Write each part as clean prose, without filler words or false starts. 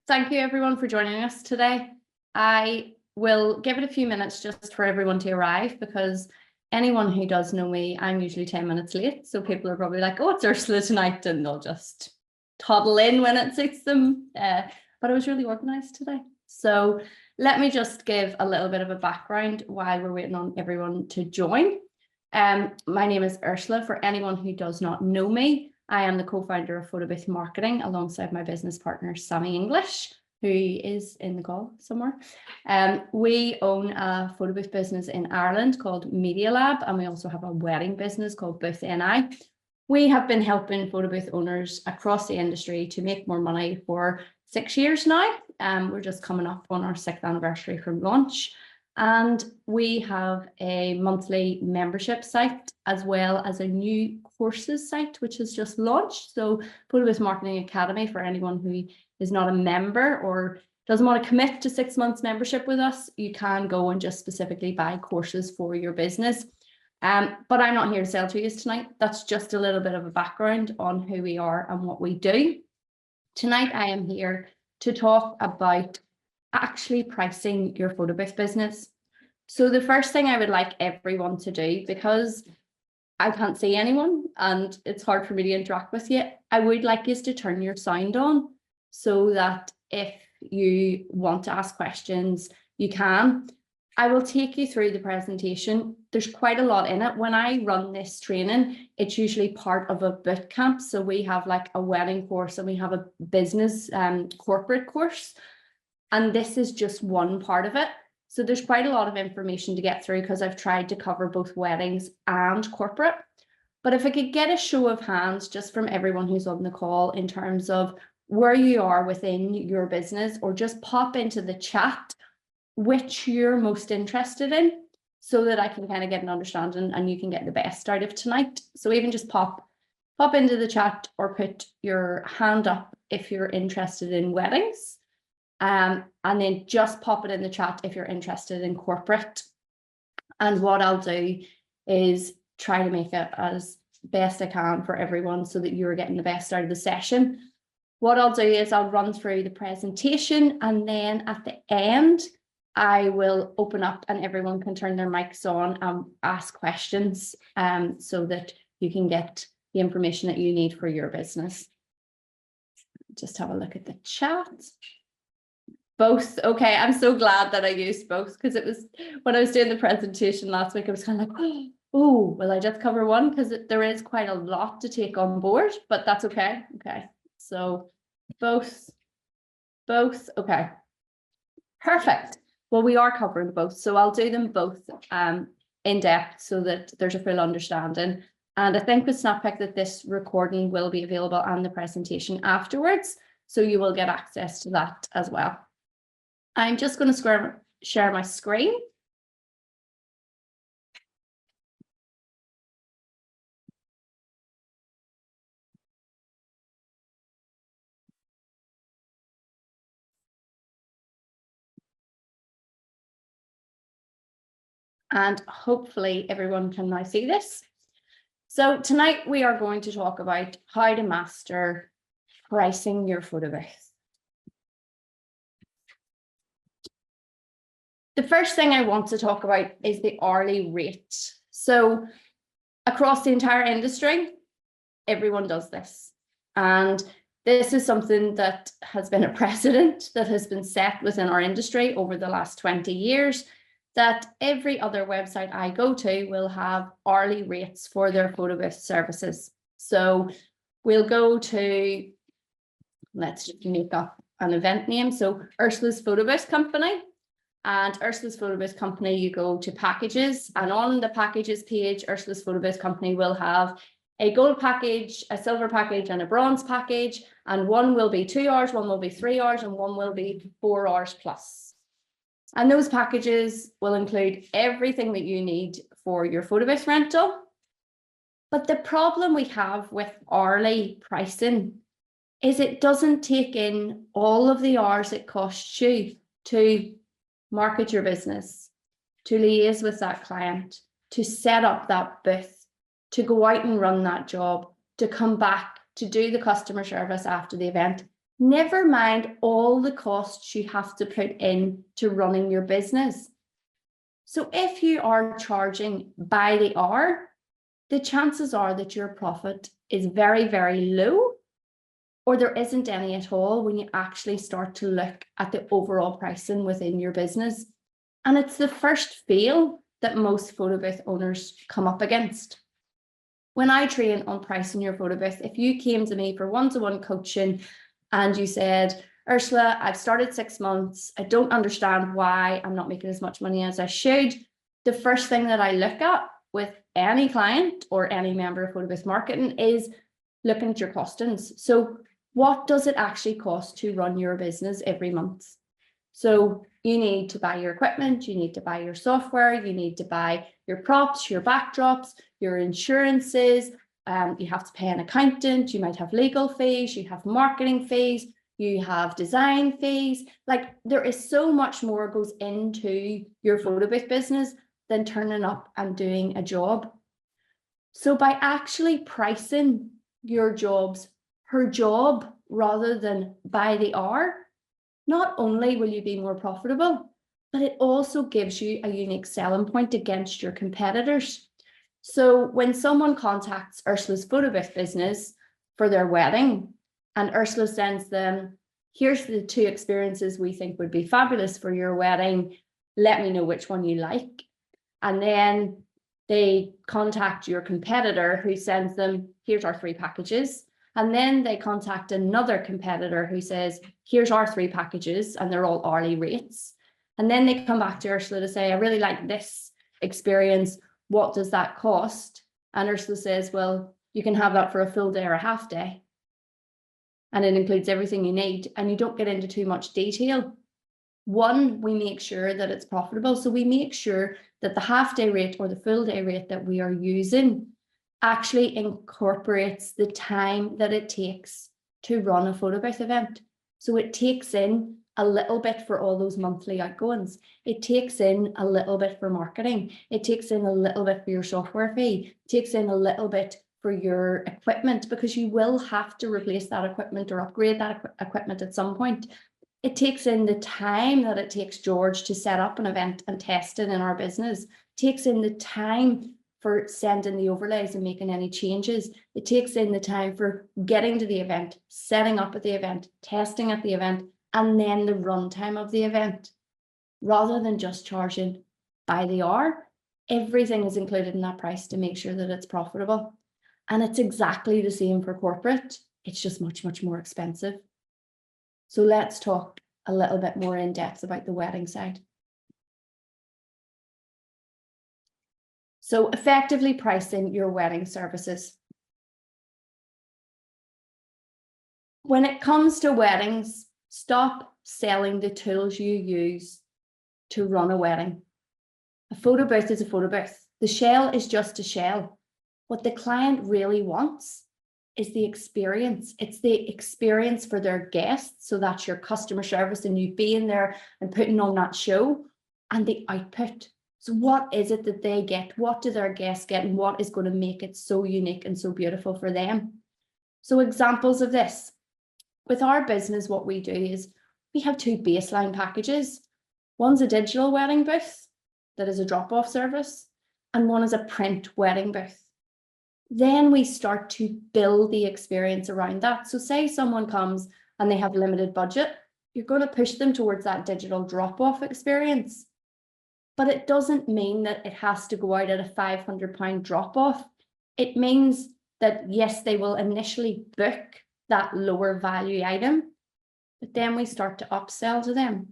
Thank you everyone for joining us today. I will give it a few minutes just for everyone to arrive, because anyone who does know me, I'm usually 10 minutes late. So people are probably like, oh, it's Ursula tonight, and they'll just toddle in when it suits them. But I was really organized today. So let me just give a little bit of a background while we're waiting on everyone to join. My name is Ursula. For anyone who does not know me, I am the co-founder of Photobooth Marketing alongside my business partner, Sammy English, who is in the call somewhere. We own a photobooth business in Ireland called Media Lab, and we also have a wedding business called Booth NI. We have been helping photobooth owners across the industry to make more money for 6 years now. We're just coming up on our 6th anniversary from launch. And we have a monthly membership site as well as a new courses site, which has just launched. So Photobooth Marketing Academy, for anyone who is not a member or doesn't want to commit to 6 months membership with us, you can go and just specifically buy courses for your business. But I'm not here to sell to you tonight. That's just a little bit of a background on who we are and what we do. Tonight, I am here to talk about actually pricing your photobooth business. So the first thing I would like everyone to do, because I can't see anyone and it's hard for me to interact with you, I would like you to turn your sound on so that if you want to ask questions, you can. I will take you through the presentation. There's quite a lot in it. When I run this training, it's usually part of a boot camp. So we have like a wedding course and we have a business corporate course. And this is just one part of it. So there's quite a lot of information to get through because I've tried to cover both weddings and corporate. But if I could get a show of hands just from everyone who's on the call in terms of where you are within your business, or just pop into the chat which you're most interested in so that I can kind of get an understanding and you can get the best out of tonight. So even just pop into the chat or put your hand up if you're interested in weddings. And then just pop it in the chat if you're interested in corporate. And what I'll do is try to make it as best I can for everyone so that you're getting the best out of the session. What I'll do is I'll run through the presentation, and then at the end, I will open up and everyone can turn their mics on and ask questions so that you can get the information that you need for your business. Just have a look at the chat. Both. Okay, I'm so glad that I used both, because it was when I was doing the presentation last week, I was kind of like, oh, will I just cover one? Because there is quite a lot to take on board, but that's okay. Okay, so both. Okay, perfect. Well, we are covering both, so I'll do them both in depth so that there's a full understanding. And I think with Snappic that this recording will be available and the presentation afterwards, so you will get access to that as well. I'm just going to share my screen. And hopefully everyone can now see this. So tonight we are going to talk about how to master pricing your photobooth. The first thing I want to talk about is the hourly rate. So across the entire industry, everyone does this. And this is something that has been a precedent that has been set within our industry over the last 20 years, that every other website I go to will have hourly rates for their photobooth services. So we'll go to, let's just make up an event name. So Ursula's Photobooth Company. And Ursula's Photobooth Company, you go to packages, and on the packages page, Ursula's Photobooth Company will have a gold package, a silver package, and a bronze package. And one will be 2 hours, one will be 3 hours, and one will be 4 hours plus. And those packages will include everything that you need for your photobooth rental. But the problem we have with hourly pricing is it doesn't take in all of the hours it costs you to market your business, to liaise with that client, to set up that booth, to go out and run that job, to come back, to do the customer service after the event. Never mind all the costs you have to put in to running your business. So if you are charging by the hour, the chances are that your profit is very, very low, or there isn't any at all when you actually start to look at the overall pricing within your business. And it's the first fail that most photo booth owners come up against. When I train on pricing your photo booth, if you came to me for one-to-one coaching and you said, Ursula, I've started 6 months, I don't understand why I'm not making as much money as I should, the first thing that I look at with any client or any member of photo booth marketing is looking at your costings. So what does it actually cost to run your business every month? So you need to buy your equipment, you need to buy your software, you need to buy your props, your backdrops, your insurances, you have to pay an accountant, you might have legal fees, you have marketing fees, you have design fees. Like, there is so much more goes into your photo booth business than turning up and doing a job. So by actually pricing your jobs per job rather than by the hour, not only will you be more profitable, but it also gives you a unique selling point against your competitors. So when someone contacts Ursula's photo booth business for their wedding, and Ursula sends them, here's the 2 experiences we think would be fabulous for your wedding, let me know which one you like. And then they contact your competitor who sends them, here's our 3 packages. And then they contact another competitor who says, here's our 3 packages, and they're all hourly rates. And then they come back to Ursula to say, I really like this experience. What does that cost? And Ursula says, well, you can have that for a full day or a half day. And it includes everything you need, and you don't get into too much detail. One, we make sure that it's profitable. So we make sure that the half day rate or the full day rate that we are using actually incorporates the time that it takes to run a photo booth event. So it takes in a little bit for all those monthly outgoings. It takes in a little bit for marketing. It takes in a little bit for your software fee. It takes in a little bit for your equipment, because you will have to replace that equipment or upgrade that equipment at some point. It takes in the time that it takes George to set up an event and test it in our business. It takes in the time for sending the overlays and making any changes. It takes in the time for getting to the event, setting up at the event, testing at the event, and then the runtime of the event. Rather than just charging by the hour, everything is included in that price to make sure that it's profitable. And it's exactly the same for corporate. It's just much, much more expensive. So let's talk a little bit more in depth about the wedding side. So effectively pricing your wedding services. When it comes to weddings, stop selling the tools you use to run a wedding. A photo booth is a photo booth. The shell is just a shell. What the client really wants is the experience. It's the experience for their guests. So that's your customer service and you being there and putting on that show, and the output. So what is it that they get? What do their guests get? And what is going to make it so unique and so beautiful for them? So examples of this. With our business, what we do is we have 2 baseline packages. One's a digital wedding booth that is a drop-off service, and one is a print wedding booth. Then we start to build the experience around that. So say someone comes and they have limited budget, you're going to push them towards that digital drop-off experience. But it doesn't mean that it has to go out at a £500 drop-off. It means that, yes, they will initially book that lower value item, but then we start to upsell to them.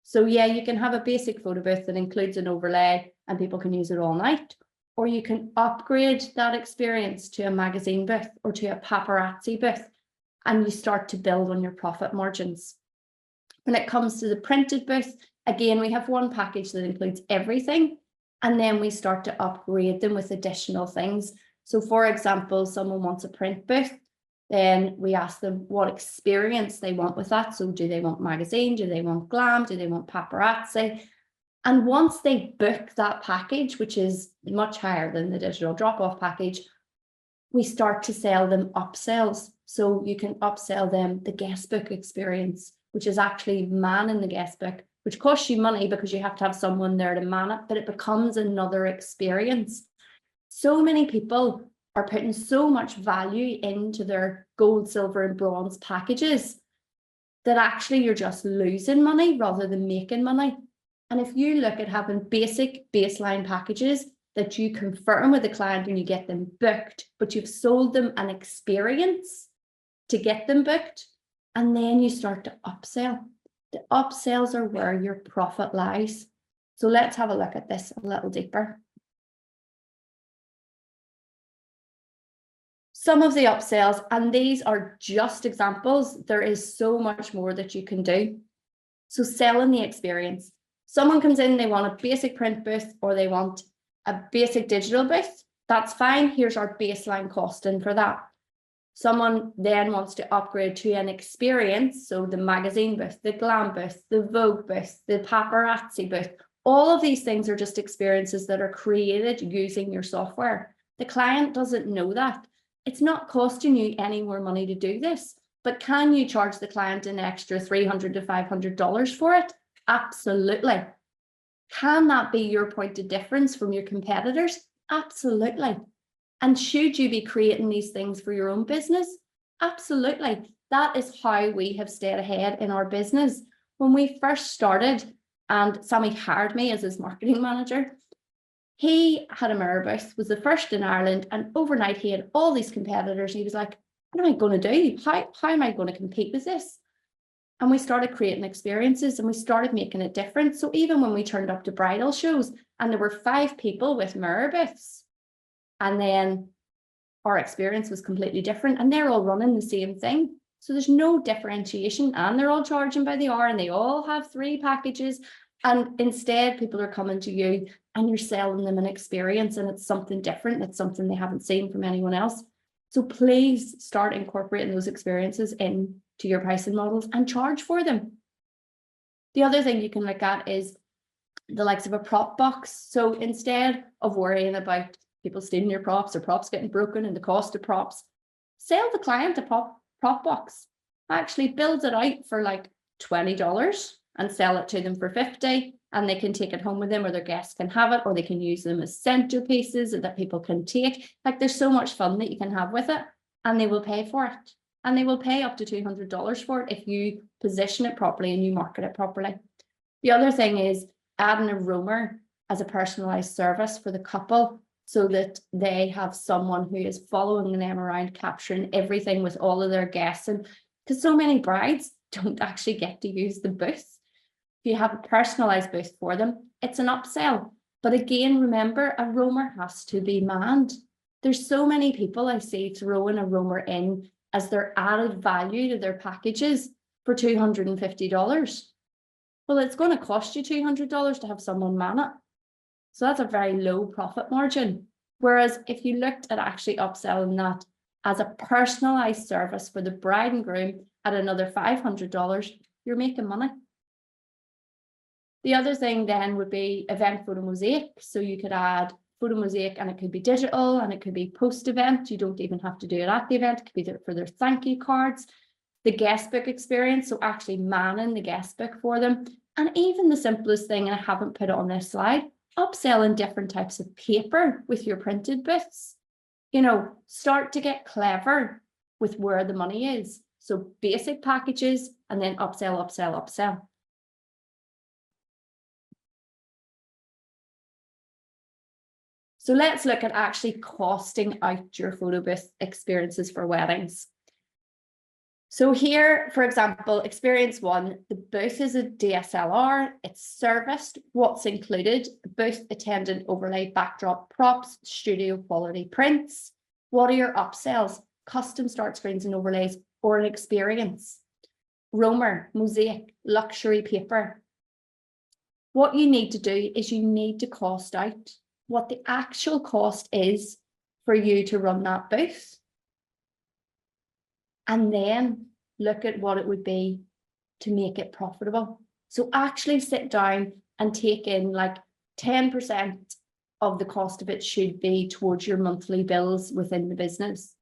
So yeah, you can have a basic photo booth that includes an overlay and people can use it all night, or you can upgrade that experience to a magazine booth or to a paparazzi booth, and you start to build on your profit margins. When it comes to the printed booth, again, we have one package that includes everything, and then we start to upgrade them with additional things. So for example, someone wants a print booth, then we ask them what experience they want with that. So do they want magazine? Do they want glam? Do they want paparazzi? And once they book that package, which is much higher than the digital drop-off package, we start to sell them upsells. So you can upsell them the guest book experience, which is actually manning the guest book, which costs you money because you have to have someone there to man it, but it becomes another experience. So many people are putting so much value into their gold, silver, and bronze packages that actually you're just losing money rather than making money. And if you look at having basic baseline packages that you confirm with the client and you get them booked, but you've sold them an experience to get them booked, and then you start to upsell. The upsells are where your profit lies. So let's have a look at this a little deeper. Some of the upsells, and these are just examples, there is so much more that you can do. So selling the experience. Someone comes in, they want a basic print booth or they want a basic digital booth. That's fine. Here's our baseline costing for that. Someone then wants to upgrade to an experience. So the magazine booth, the glam booth, the Vogue booth, the paparazzi booth. All of these things are just experiences that are created using your software. The client doesn't know that. It's not costing you any more money to do this, but can you charge the client an extra $300 to $500 for it? Absolutely. Can that be your point of difference from your competitors? Absolutely. And should you be creating these things for your own business? Absolutely. That is how we have stayed ahead in our business. When we first started and Sammy hired me as his marketing manager, he had a mirror booth, was the first in Ireland, and overnight he had all these competitors. He was like, what am I going to do? How am I going to compete with this? And we started creating experiences and we started making it different. So even when we turned up to bridal shows and there were 5 people with mirror booths, and then our experience was completely different and they're all running the same thing. So there's no differentiation and they're all charging by the hour and they all have 3 packages. And instead people are coming to you and you're selling them an experience and it's something different. It's something they haven't seen from anyone else. So please start incorporating those experiences into your pricing models and charge for them. The other thing you can look at is the likes of a prop box. So instead of worrying about people stealing your props or props getting broken and the cost of props, sell the client a prop box. Actually build it out for like $20 and sell it to them for $50, and they can take it home with them, or their guests can have it, or they can use them as centerpieces that people can take. Like there's so much fun that you can have with it, and they will pay for it. And they will pay up to $200 for it if you position it properly and you market it properly. The other thing is adding a roamer as a personalized service for the couple so that they have someone who is following them around, capturing everything with all of their guests. And because so many brides don't actually get to use the booth. If you have a personalized booth for them, it's an upsell. But again, remember, a roamer has to be manned. There's so many people I see throwing a roamer in as their added value to their packages for $250. Well, it's going to cost you $200 to have someone man it. So that's a very low profit margin. Whereas if you looked at actually upselling that as a personalized service for the bride and groom at another $500, you're making money. The other thing then would be event photo mosaic. So you could add photo mosaic and it could be digital and it could be post-event. You don't even have to do it at the event. It could be for their thank you cards, the guest book experience. So actually manning the guest book for them. And even the simplest thing, and I haven't put it on this slide, upselling different types of paper with your printed booths. You know, start to get clever with where the money is. So basic packages and then upsell, upsell, upsell. So let's look at actually costing out your photo booth experiences for weddings. So here, for example, experience 1, the booth is a DSLR, it's serviced, what's included, booth attendant overlay, backdrop, props, studio quality prints. What are your upsells? Custom start screens and overlays or an experience. Roamer, mosaic, luxury paper. What you need to do is you need to cost out what the actual cost is for you to run that booth. And then look at what it would be to make it profitable. So actually sit down and take in like 10% of the cost of it should be towards your monthly bills within the business.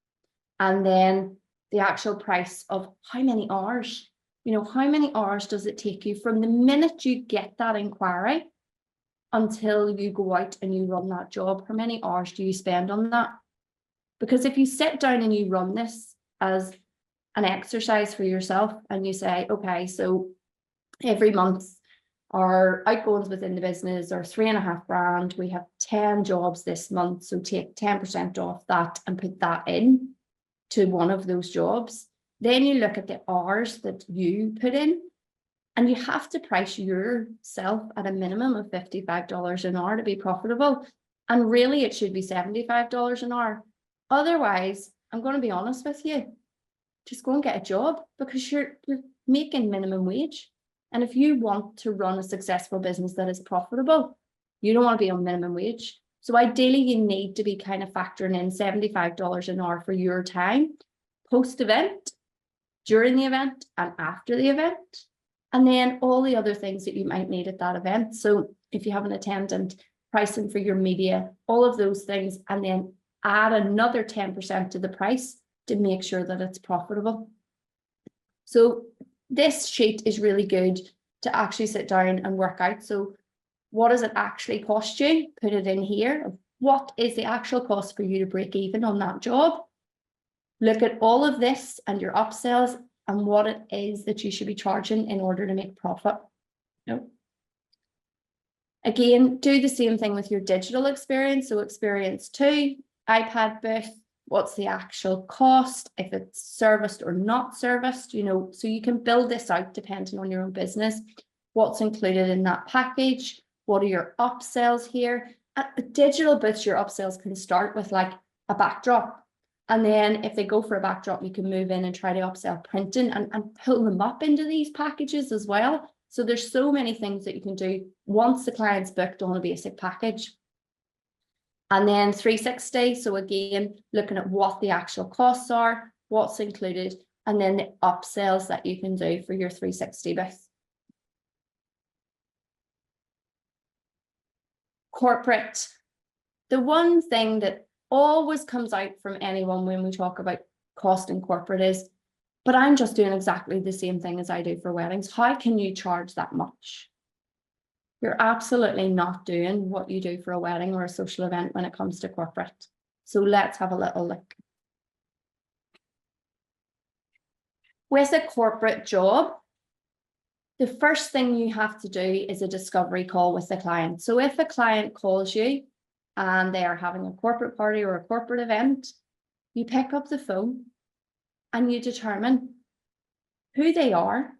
And then the actual price of how many hours, how many hours does it take you from the minute you get that inquiry until you go out and you run that job? How many hours do you spend on that? Because if you sit down and you run this as an exercise for yourself and you say, okay, so every month our outgoings within the business are 3.5 grand. We have 10 jobs this month. So take 10% off that and put that in to one of those jobs. Then you look at the hours that you put in, and you have to price yourself at a minimum of $55 an hour to be profitable. And really it should be $75 an hour. Otherwise, I'm going to be honest with you, just go and get a job, because you're making minimum wage. And if you want to run a successful business that is profitable, you don't want to be on minimum wage. So ideally, you need to be kind of factoring in $75 an hour for your time, post-event, during the event, and after the event. And then all the other things that you might need at that event. So if you have an attendant, pricing for your media, all of those things, and then add another 10% to the price to make sure that it's profitable. So this sheet is really good to actually sit down and work out. So what does it actually cost you? Put it in here. What is the actual cost for you to break even on that job? Look at all of this and your upsells and what it is that you should be charging in order to make profit. Again, do the same thing with your digital experience. So experience 2, iPad booth, what's the actual cost, if it's serviced or not serviced, so you can build this out depending on your own business. What's included in that package? What are your upsells here? At the digital booths, your upsells can start with like a backdrop. And then if they go for a backdrop, you can move in and try to upsell printing and pull them up into these packages as well. So there's so many things that you can do once the client's booked on a basic package. And then 360. So again, looking at what the actual costs are, what's included, and then the upsells that you can do for your 360 booth. Corporate. The one thing that always comes out from anyone when we talk about cost in corporate is, but I'm just doing exactly the same thing as I do for weddings. How can you charge that much? You're absolutely not doing what you do for a wedding or a social event when it comes to corporate. So let's have a little look. With a corporate job, the first thing you have to do is a discovery call with the client. So if a client calls you and they are having a corporate party or a corporate event, you pick up the phone and you determine who they are,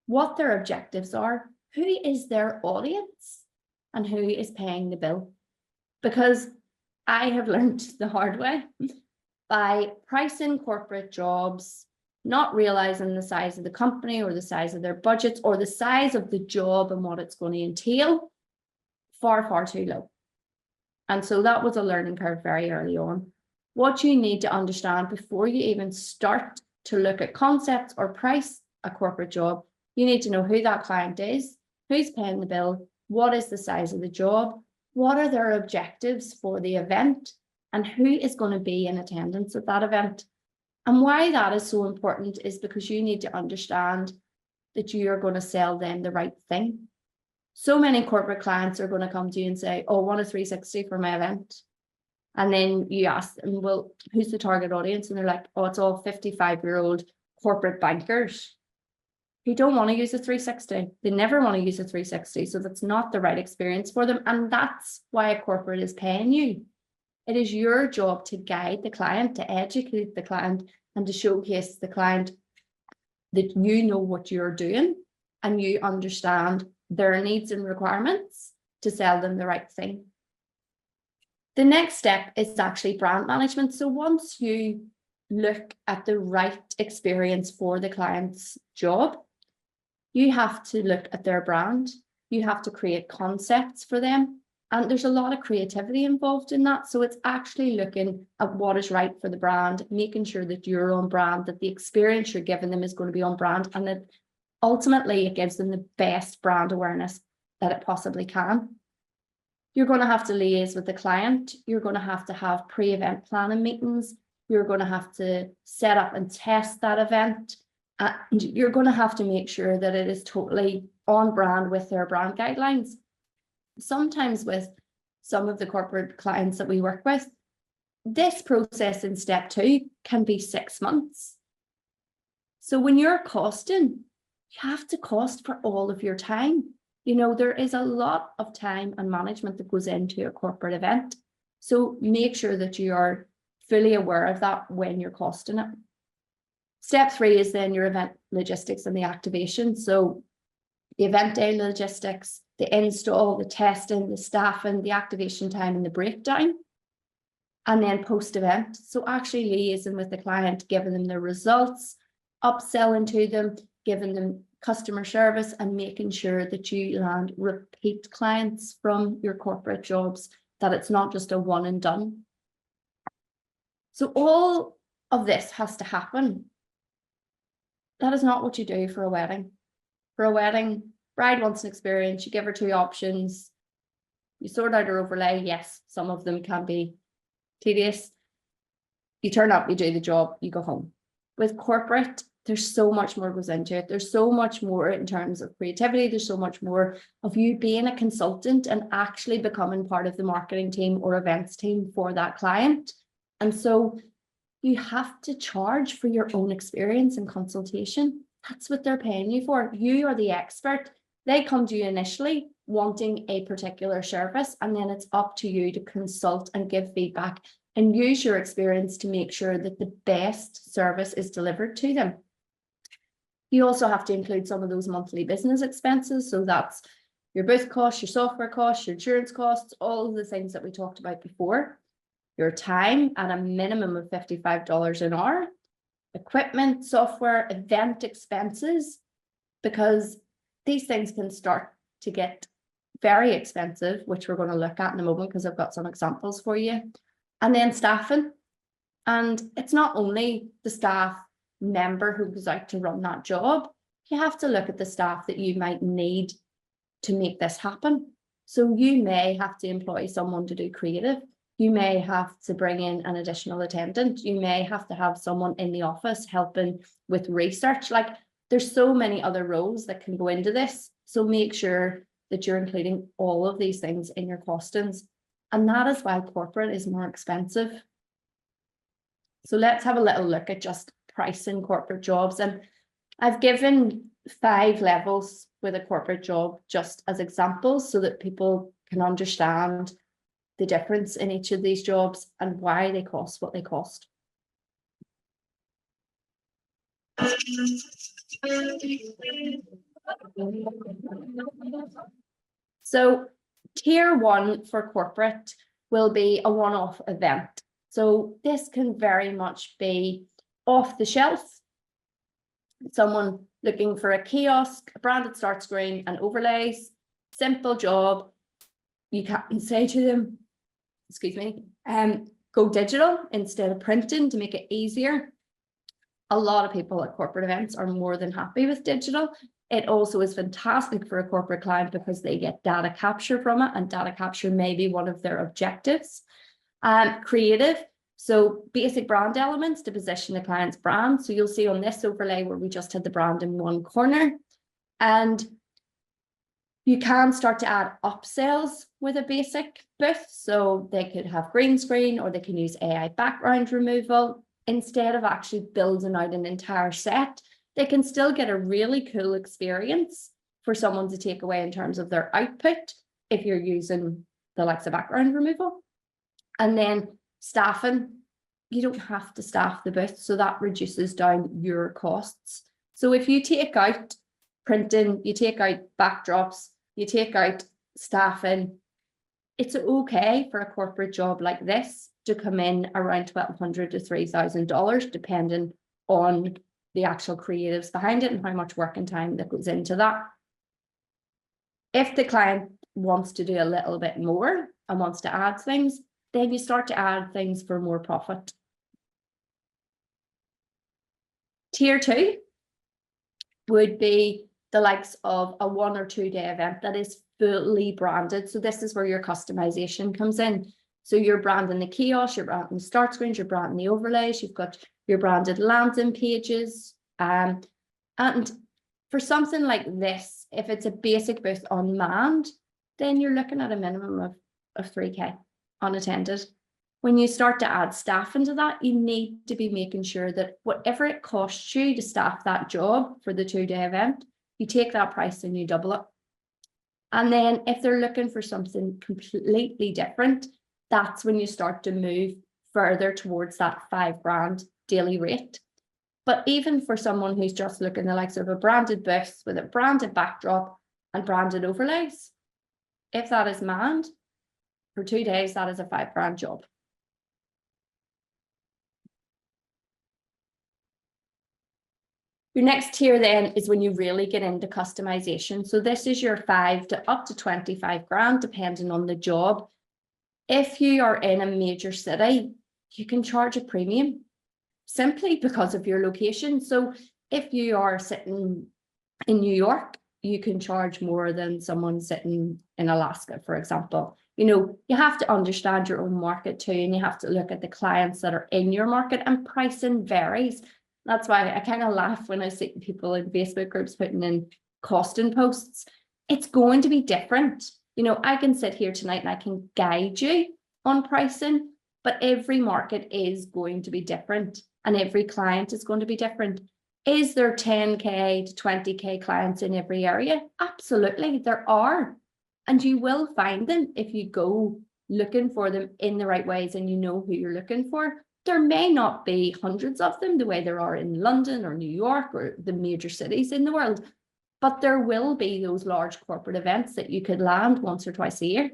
what their objectives are, who is their audience, and who is paying the bill. Because I have learned the hard way by pricing corporate jobs, not realizing the size of the company or the size of their budgets or the size of the job and what it's going to entail, far, far too low. And so that was a learning curve very early on. What you need to understand before you even start to look at concepts or price a corporate job, you need to know who that client is, who's paying the bill, what is the size of the job, what are their objectives for the event, and who is going to be in attendance at that event. And why that is so important is because you need to understand that you are going to sell them the right thing. So many corporate clients are going to come to you and say, oh, I want a 360 for my event. And then you ask them, well, who's the target audience? And they're like, oh, it's all 55-year-old corporate bankers who don't want to use a 360. They never want to use a 360. So that's not the right experience for them. And that's why a corporate is paying you. It is your job to guide the client, to educate the client, and to showcase the client that you know what you're doing and you understand their needs and requirements to sell them the right thing. The next step is actually brand management. So once you look at the right experience for the client's job, you have to look at their brand. You have to create concepts for them. And there's a lot of creativity involved in that. So it's actually looking at what is right for the brand, making sure that you're on brand, that the experience you're giving them is going to be on brand, and that ultimately it gives them the best brand awareness that it possibly can. You're going to have to liaise with the client. You're going to have pre-event planning meetings. You're going to have to set up and test that event. And you're going to have to make sure that it is totally on brand with their brand guidelines. Sometimes with some of the corporate clients that we work with, this process in step 2 can be 6 months. So when you're costing, you have to cost for all of your time. You know, there is a lot of time and management that goes into a corporate event. So make sure that you are fully aware of that when you're costing it. Step 3 is then your event logistics and the activation. So the event day logistics, the install, the testing, the staffing, the activation time, and the breakdown. And then post-event. So actually liaising with the client, giving them the results, upselling to them, giving them customer service, and making sure that you land repeat clients from your corporate jobs, that it's not just a one and done. So all of this has to happen. That is not what you do for a wedding. For a wedding, bride wants an experience, you give her 2 options, you sort out her overlay. Yes, some of them can be tedious. You turn up, you do the job, you go home. With corporate, there's so much more goes into it. There's so much more in terms of creativity. There's so much more of you being a consultant and actually becoming part of the marketing team or events team for that client. And so you have to charge for your own experience and consultation. That's what they're paying you for. You are the expert. They come to you initially wanting a particular service, and then it's up to you to consult and give feedback and use your experience to make sure that the best service is delivered to them. You also have to include some of those monthly business expenses. So that's your booth costs, your software costs, your insurance costs, all of the things that we talked about before. Your time at a minimum of $55 an hour, equipment, software, event expenses, because these things can start to get very expensive, which we're going to look at in a moment because I've got some examples for you. And then staffing. And it's not only the staff member who goes out to run that job. You have to look at the staff that you might need to make this happen. So you may have to employ someone to do creative. You may have to bring in an additional attendant. You may have to have someone in the office helping with research. Like, there's so many other roles that can go into this. So make sure that you're including all of these things in your costings. And that is why corporate is more expensive. So let's have a little look at just pricing corporate jobs. And I've given 5 levels with a corporate job just as examples so that people can understand the difference in each of these jobs and why they cost what they cost. So tier 1 for corporate will be a one-off event. So this can very much be off the shelf. Someone looking for a kiosk, a branded start screen and overlays, simple job. You can say to them, excuse me, go digital instead of printing to make it easier. A lot of people at corporate events are more than happy with digital. It also is fantastic for a corporate client because they get data capture from it, and data capture may be one of their objectives. Creative, so basic brand elements to position the client's brand. So you'll see on this overlay where we just had the brand in one corner. And you can start to add upsells with a basic booth. So they could have green screen, or they can use AI background removal. Instead of actually building out an entire set, they can still get a really cool experience for someone to take away in terms of their output if you're using the likes of background removal. And then staffing, you don't have to staff the booth, so that reduces down your costs. So if you take out printing, you take out backdrops, you take out staffing, it's okay for a corporate job like this to come in around $1,200 to $3,000, depending on the actual creatives behind it and how much work and time that goes into that. If the client wants to do a little bit more and wants to add things, then you start to add things for more profit. Tier 2 would be the likes of a 1 or 2 day event that is fully branded. So this is where your customization comes in. So you're branding the kiosk, you're branding the start screens, you're branding the overlays, you've got your branded landing pages. And for something like this, if it's a basic booth unmanned, then you're looking at a minimum of 3K unattended. When you start to add staff into that, you need to be making sure that whatever it costs you to staff that job for the 2-day event, you take that price and you double it. And then if they're looking for something completely different, that's when you start to move further towards that $5,000 daily rate. But even for someone who's just looking at the likes of a branded booth with a branded backdrop and branded overlays, if that is manned for 2 days, that is a $5,000 job. Your next tier then is when you really get into customization. So this is your 5 to up to 25 grand, depending on the job. If you are in a major city, you can charge a premium simply because of your location. So if you are sitting in New York, you can charge more than someone sitting in Alaska, for example. You know, you have to understand your own market too, and you have to look at the clients that are in your market, and pricing varies. That's why I kind of laugh when I see people in Facebook groups putting in costing posts. It's going to be different. You know, I can sit here tonight and I can guide you on pricing, but every market is going to be different and every client is going to be different. Is there 10K to 20K clients in every area? Absolutely, there are. And you will find them if you go looking for them in the right ways and you know who you're looking for. There may not be hundreds of them the way there are in London or New York or the major cities in the world, but there will be those large corporate events that you could land once or twice a year.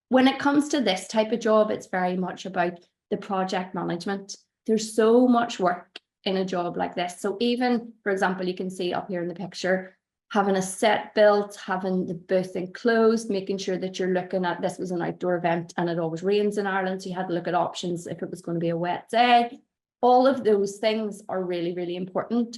When it comes to this type of job, it's very much about the project management. There's so much work in a job like this. So even, for example, you can see up here in the picture, having a set built, having the booth enclosed, making sure that you're looking at, this was an outdoor event and it always rains in Ireland, so you had to look at options if it was going to be a wet day. All of those things are really, really important.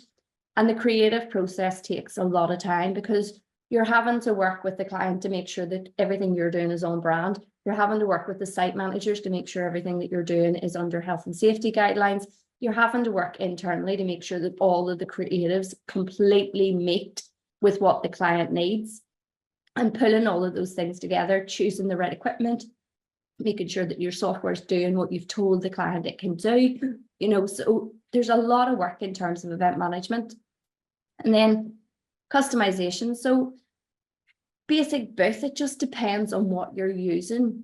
And the creative process takes a lot of time because you're having to work with the client to make sure that everything you're doing is on brand. You're having to work with the site managers to make sure everything that you're doing is under health and safety guidelines. You're having to work internally to make sure that all of the creatives completely meet with what the client needs, and pulling all of those things together, choosing the right equipment, making sure that your software is doing what you've told the client it can do. You know, so there's a lot of work in terms of event management. And then customization. So basic booth, it just depends on what you're using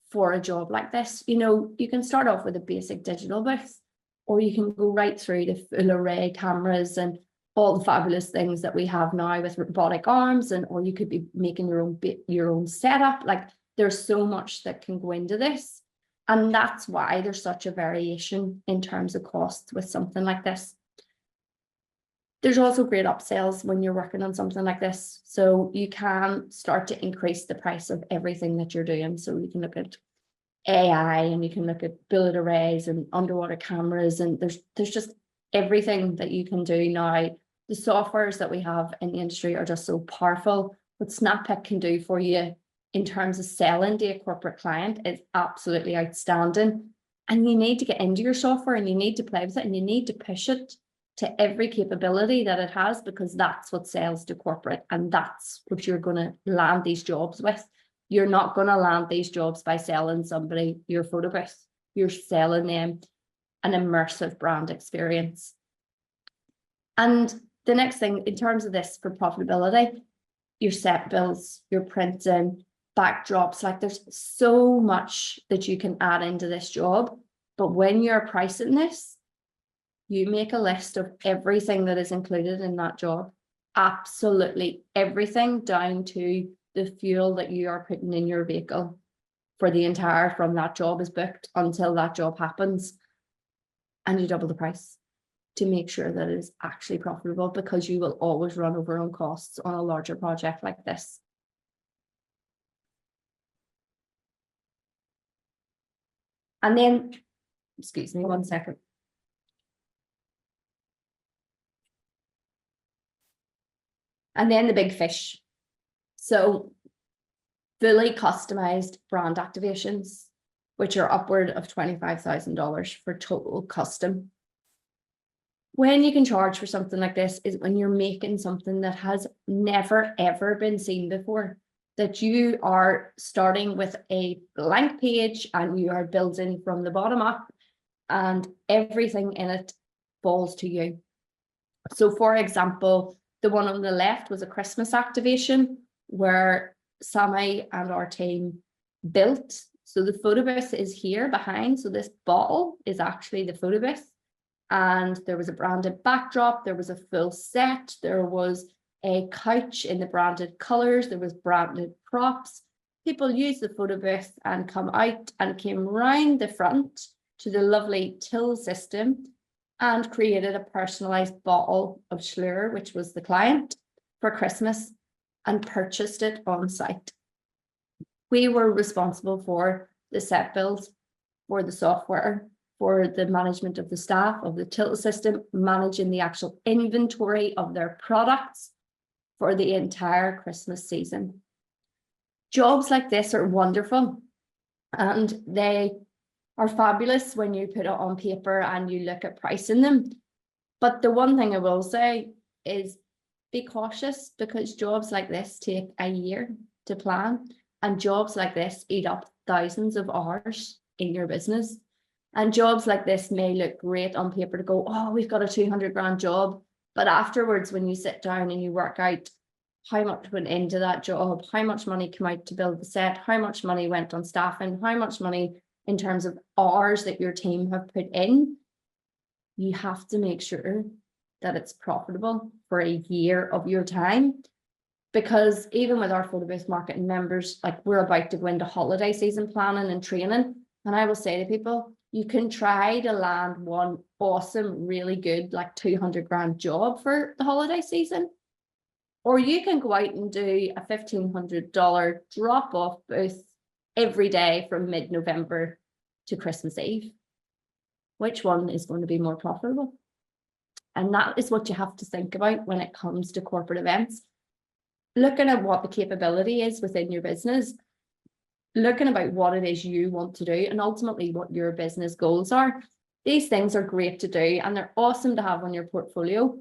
for a job like this. You know, you can start off with a basic digital booth, or you can go right through to full array cameras and all the fabulous things that we have now with robotic arms, and or you could be making your own setup. Like, there's so much that can go into this, and that's why there's such a variation in terms of costs with something like this. There's also great upsells when you're working on something like this, so you can start to increase the price of everything that you're doing. So you can look at AI, and you can look at bullet arrays and underwater cameras, and there's just everything that you can do now. The softwares that we have in the industry are just so powerful. What Snappic can do for you in terms of selling to a corporate client is absolutely outstanding. And you need to get into your software and you need to play with it and you need to push it to every capability that it has, because that's what sells to corporate and that's what you're going to land these jobs with. You're not going to land these jobs by selling somebody your photo booth. You're selling them an immersive brand experience. And the next thing in terms of this for profitability, your set bills, your printing, backdrops, like there's so much that you can add into this job. But when you're pricing this, you make a list of everything that is included in that job. Absolutely everything, down to the fuel that you are putting in your vehicle for the entire, from that job is booked until that job happens. And you double the price to make sure that it is actually profitable, because you will always run over on costs on a larger project like this. And then, excuse me 1 second. And then the big fish. So fully customized brand activations, which are upward of $25,000 for total custom. When you can charge for something like this is when you're making something that has never, ever been seen before, that you are starting with a blank page and you are building from the bottom up and everything in it falls to you. So for example, the one on the left was a Christmas activation where Sammy and our team built. So the photo booth is here behind. So this bottle is actually the photo booth. And there was a branded backdrop, there was a full set, there was a couch in the branded colors, there was branded props. People used the photo booth and come out and came round the front to the lovely till system and created a personalized bottle of Schlur, which was the client, for Christmas, and purchased it on site. We were responsible for the set build, for the software, for the management of the staff, of the till system, managing the actual inventory of their products for the entire Christmas season. Jobs like this are wonderful and they are fabulous when you put it on paper and you look at pricing them. But the one thing I will say is be cautious, because jobs like this take a year to plan, and jobs like this eat up thousands of hours in your business. And jobs like this may look great on paper to go, oh, we've got a 200 grand job. But afterwards, when you sit down and you work out how much went into that job, how much money came out to build the set, how much money went on staffing, how much money in terms of hours that your team have put in, you have to make sure that it's profitable for a year of your time. Because even with our photo booth marketing members, like we're about to go into holiday season planning and training. And I will say to people, you can try to land one awesome, really good, like 200 grand job for the holiday season. Or you can go out and do a $1,500 drop-off booth every day from mid-November to Christmas Eve. Which one is going to be more profitable? And that is what you have to think about when it comes to corporate events. Looking at what the capability is within your business, looking about what it is you want to do, and ultimately what your business goals are. These things are great to do and they're awesome to have on your portfolio,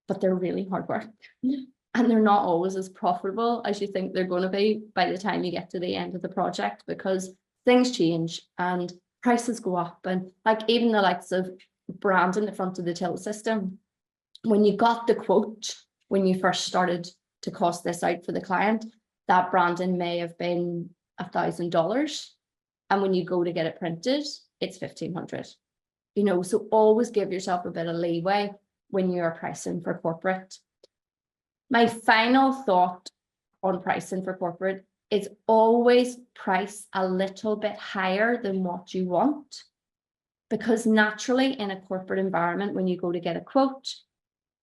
but they're really hard work. And they're not always as profitable as you think they're going to be by the time you get to the end of the project, because things change and prices go up. And like even the likes of branding the front of the till system, when you got the quote, when you first started to cost this out for the client, that branding may have been $1,000. And when you go to get it printed, it's 1,500. You know, so always give yourself a bit of leeway when you are pricing for corporate. My final thought on pricing for corporate is always price a little bit higher than what you want. Because naturally in a corporate environment, when you go to get a quote,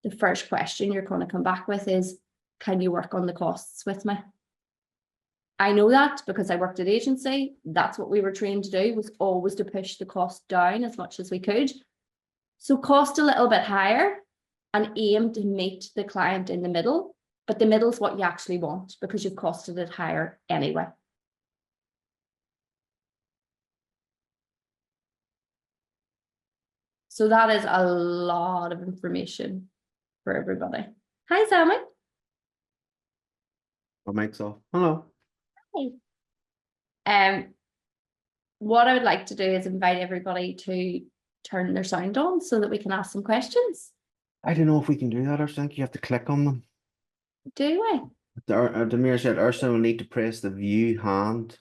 the first question you're going to come back with is, can you work on the costs with me? I know that because I worked at agency. That's what we were trained to do, was always to push the cost down as much as we could. So cost a little bit higher and aim to meet the client in the middle, but the middle is what you actually want because you've costed it higher anyway. So that is a lot of information for everybody. Hi, Sammy. What makes off? Hello. Hi. What I would like to do is invite everybody to turn their sound on so that we can ask some questions. I don't know if we can do that, Ursula. You have to click on them. Do we? Demir said Ursula will need to press the view hand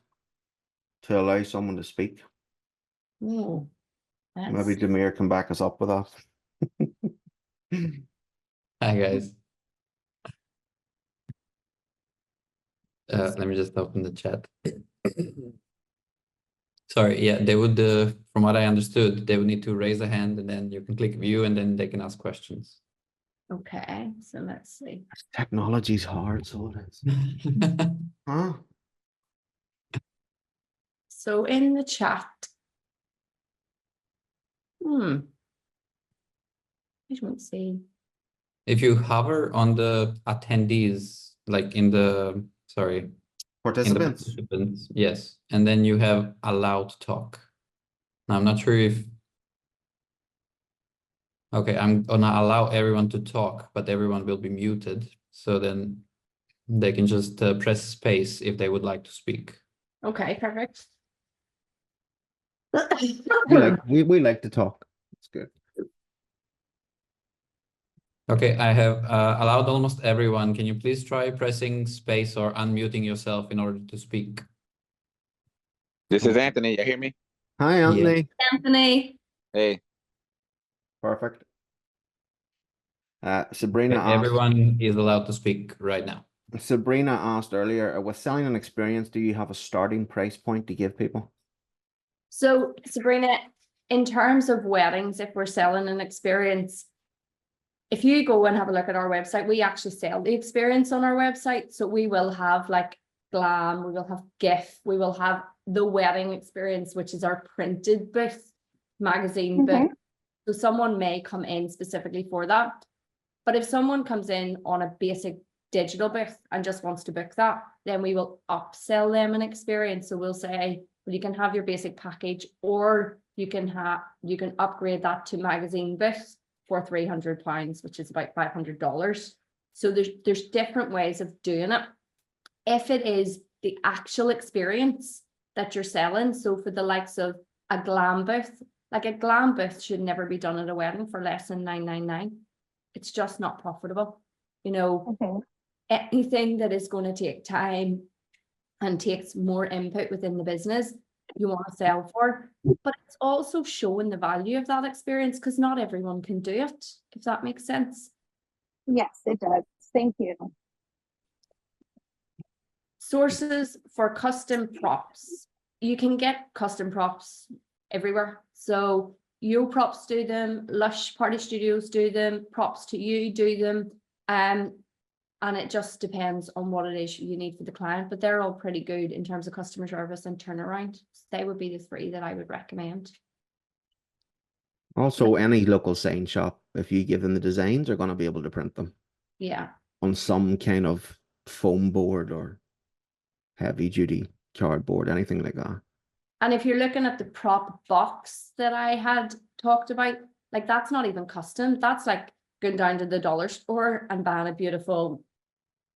to allow someone to speak. Oh, Maybe Demir can back us up with that. Hi guys. Let me just open the chat. Sorry, yeah, they would, from what I understood, they would need to raise a hand and then you can click view and then they can ask questions. Okay, so let's see. Technology's hard, so it is. Huh? So in the chat, I don't see. If you hover on the attendees, like in the, sorry, in the Participants. participants, yes, and then you have allowed talk. Now, I'm not sure if, okay, I'm gonna allow everyone to talk, but everyone will be muted. So then they can just press space if they would like to speak. Okay, perfect. We like to talk. It's good. Okay, I have allowed almost everyone. Can you please try pressing space or unmuting yourself in order to speak? This is Anthony. You hear me? Hi, Anthony. Anthony. Hey, Perfect. Sabrina Okay, asked. everyone is allowed to speak right now. Sabrina asked earlier, with selling an experience, do you have a starting price point to give people? So Sabrina, in terms of weddings, if we're selling an experience, if you go and have a look at our website, we actually sell the experience on our website. So we will have like glam, we will have GIF, we will have the wedding experience, which is our printed booth, magazine book. So someone may come in specifically for that. But if someone comes in on a basic digital booth and just wants to book that, then we will upsell them an experience. So we'll say, well, you can have your basic package, or you can upgrade that to magazine booth for £300, which is about $500. So there's different ways of doing it. If it is the actual experience that you're selling, so for the likes of a glam booth, like a glam booth should never be done at a wedding for less than $999. It's just not profitable. You know, anything that is going to take time and takes more input within the business, you want to sell for. But it's also showing the value of that experience, because not everyone can do it, if that makes sense. Yes, it does. Thank you. Sources for custom props. You can get custom props everywhere. So Yo Props do them, Lush Party Studios do them, Props to You do them. And it just depends on what it is you need for the client, but they're all pretty good in terms of customer service and turnaround. They would be the three that I would recommend. Also, any local sign shop, if you give them the designs, are going to be able to print them. Yeah. On some kind of foam board or heavy duty cardboard, anything like that. And if you're looking at the prop box that I had talked about, like that's not even custom. That's like going down to the dollar store and buying a beautiful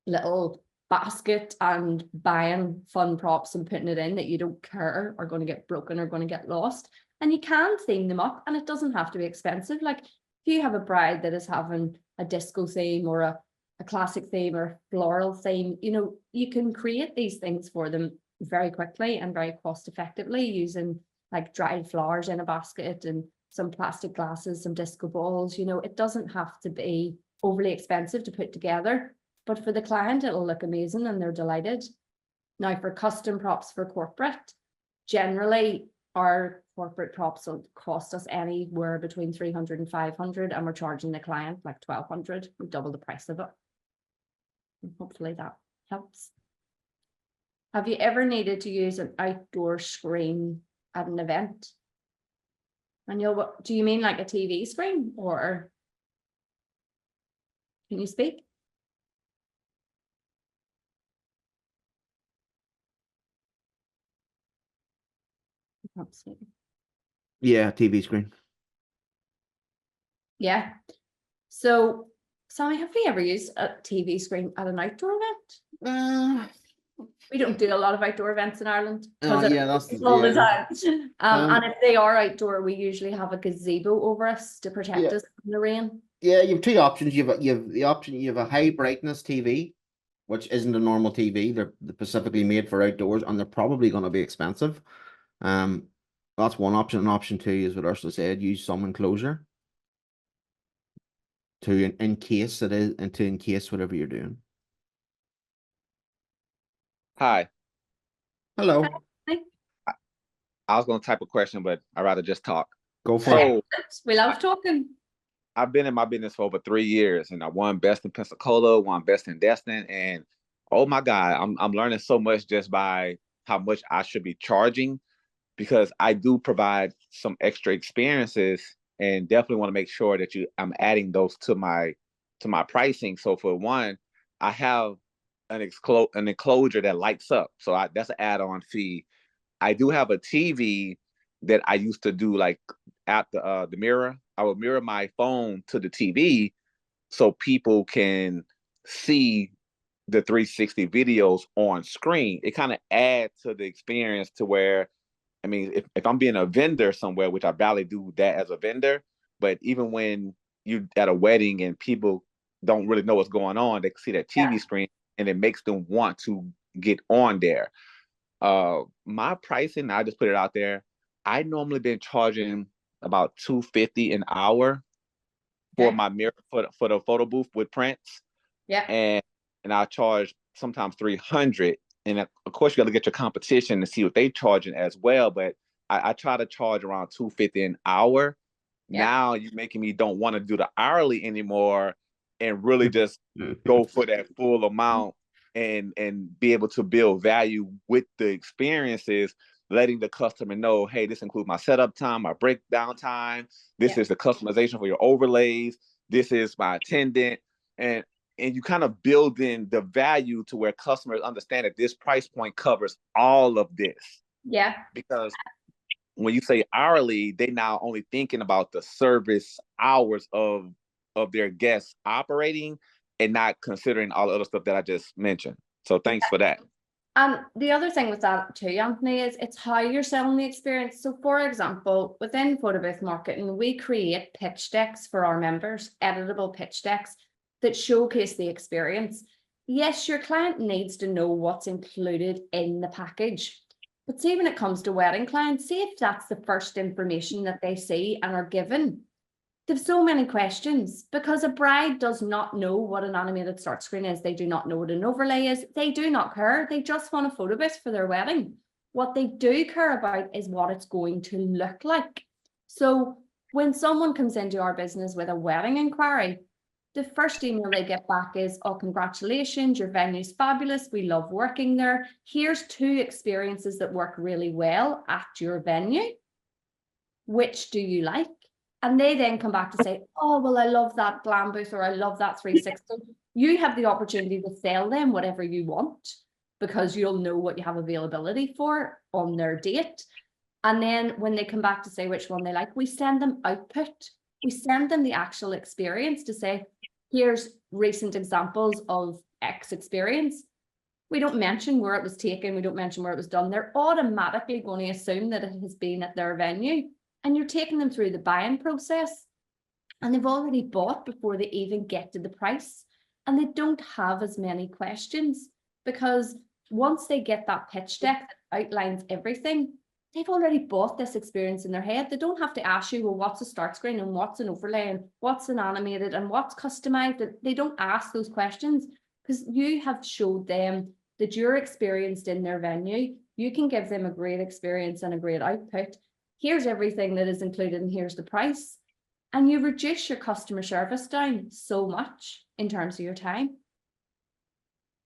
little basket and buying fun props and putting it in that you don't care are going to get broken or going to get lost. And you can theme them up, and it doesn't have to be expensive. Like if you have a bride that is having a disco theme or a classic theme or a floral theme, you know, you can create these things for them very quickly and very cost effectively using like dried flowers in a basket and some plastic glasses, some disco balls. You know, it doesn't have to be overly expensive to put together, but for the client, it'll look amazing and they're delighted. Now for custom props for corporate, generally our corporate props will cost us anywhere between 300 and 500, and we're charging the client like 1,200. We double the price of it. And hopefully that helps. Have you ever needed to use an outdoor screen at an event? And what do you mean, like a TV screen, or can you speak? Yeah, TV screen. Yeah. So, Sammy, have we ever used a TV screen at an outdoor event? We don't do a lot of outdoor events in Ireland. Yeah, that's all the time. And if they are outdoor, we usually have a gazebo over us to protect us from the rain. Yeah, you have two options. You have the option, you have a high brightness TV, which isn't a normal TV. They're specifically made for outdoors, and they're probably going to be expensive. That's one option. And option two is what Ursula said: use some enclosure to encase it is, and to encase whatever you're doing. hi. Hello. I was going to type a question, but I'd rather just talk. Go for it. We love talking. I've been in my business for over 3 years, and I won best in Pensacola, won best in Destin, and oh my God, I'm learning so much just by how much I should be charging, because I do provide some extra experiences, and definitely want to make sure that I'm adding those to my to my pricing. So for one, I have an enclosure that lights up. So that's an add-on fee. I do have a TV that I used to do like at the mirror. I would mirror my phone to the TV so people can see the 360 videos on screen. It kind of adds to the experience to where, I mean, if I'm being a vendor somewhere, which I barely do that as a vendor, but even when you at a wedding and people don't really know what's going on, they can see that TV screen and it makes them want to get on there. My pricing, I just put it out there. I normally been charging about $250 an hour for my mirror for the photo booth with prints. Yeah. And I charge sometimes $300. And of course, you got to get your competition to see what they charging as well. But I try to charge around $250 an hour. Yeah. Now you're making me don't want to do the hourly anymore and really just go for that full amount and be able to build value with the experiences, letting the customer know, hey, this includes my setup time, my breakdown time. This is the customization for your overlays. This is my attendant. And you kind of build in the value to where customers understand that this price point covers all of this. Yeah. Because when you say hourly, they now only thinking about the service hours of their guests operating and not considering all the other stuff that I just mentioned. So thanks for that. And the other thing with that too, Anthony, is it's how you're selling the experience. So for example, within photo booth marketing, we create pitch decks for our members, editable pitch decks that showcase the experience. Yes, your client needs to know what's included in the package. But see, when it comes to wedding clients, see if that's the first information that they see and are given. There's so many questions because a bride does not know what an animated start screen is. They do not know what an overlay is. They do not care. They just want a photo booth for their wedding. What they do care about is what it's going to look like. So when someone comes into our business with a wedding inquiry, the first email they get back is, oh, congratulations, your venue's fabulous. We love working there. Here's 2 experiences that work really well at your venue. Which do you like? And they then come back to say, oh, well, I love that glam booth or I love that 360. You have the opportunity to sell them whatever you want because you'll know what you have availability for on their date. And then when they come back to say which one they like, we send them output. We send them the actual experience to say, here's recent examples of X experience. We don't mention where it was taken. We don't mention where it was done. They're automatically going to assume that it has been at their venue. And you're taking them through the buying process and they've already bought before they even get to the price. And they don't have as many questions because once they get that pitch deck that outlines everything, they've already bought this experience in their head. They don't have to ask you, well, what's a start screen and what's an overlay and what's an animated and what's customized. They don't ask those questions because you have showed them that you're experienced in their venue. You can give them a great experience and a great output. Here's everything that is included and here's the price. And you reduce your customer service down so much in terms of your time.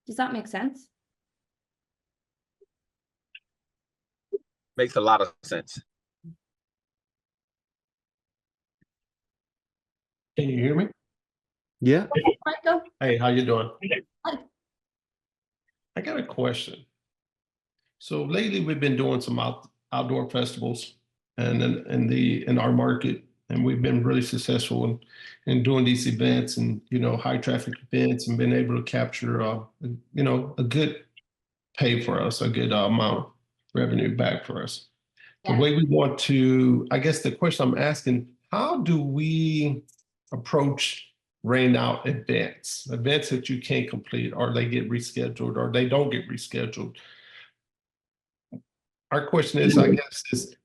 Does that make sense? Makes a lot of sense. Can you hear me? Yeah. Michael? Hey, how you doing? Hi. I got a question. So lately we've been doing some outdoor festivals and in our market, and we've been really successful in doing these events and, you know, high traffic events and been able to capture, you know, a good pay for us, a good amount of revenue back for us. Yeah. The way we want to, I guess the question I'm asking, how do we approach rain out events that you can't complete or they get rescheduled or they don't get rescheduled? Our question is, I guess, is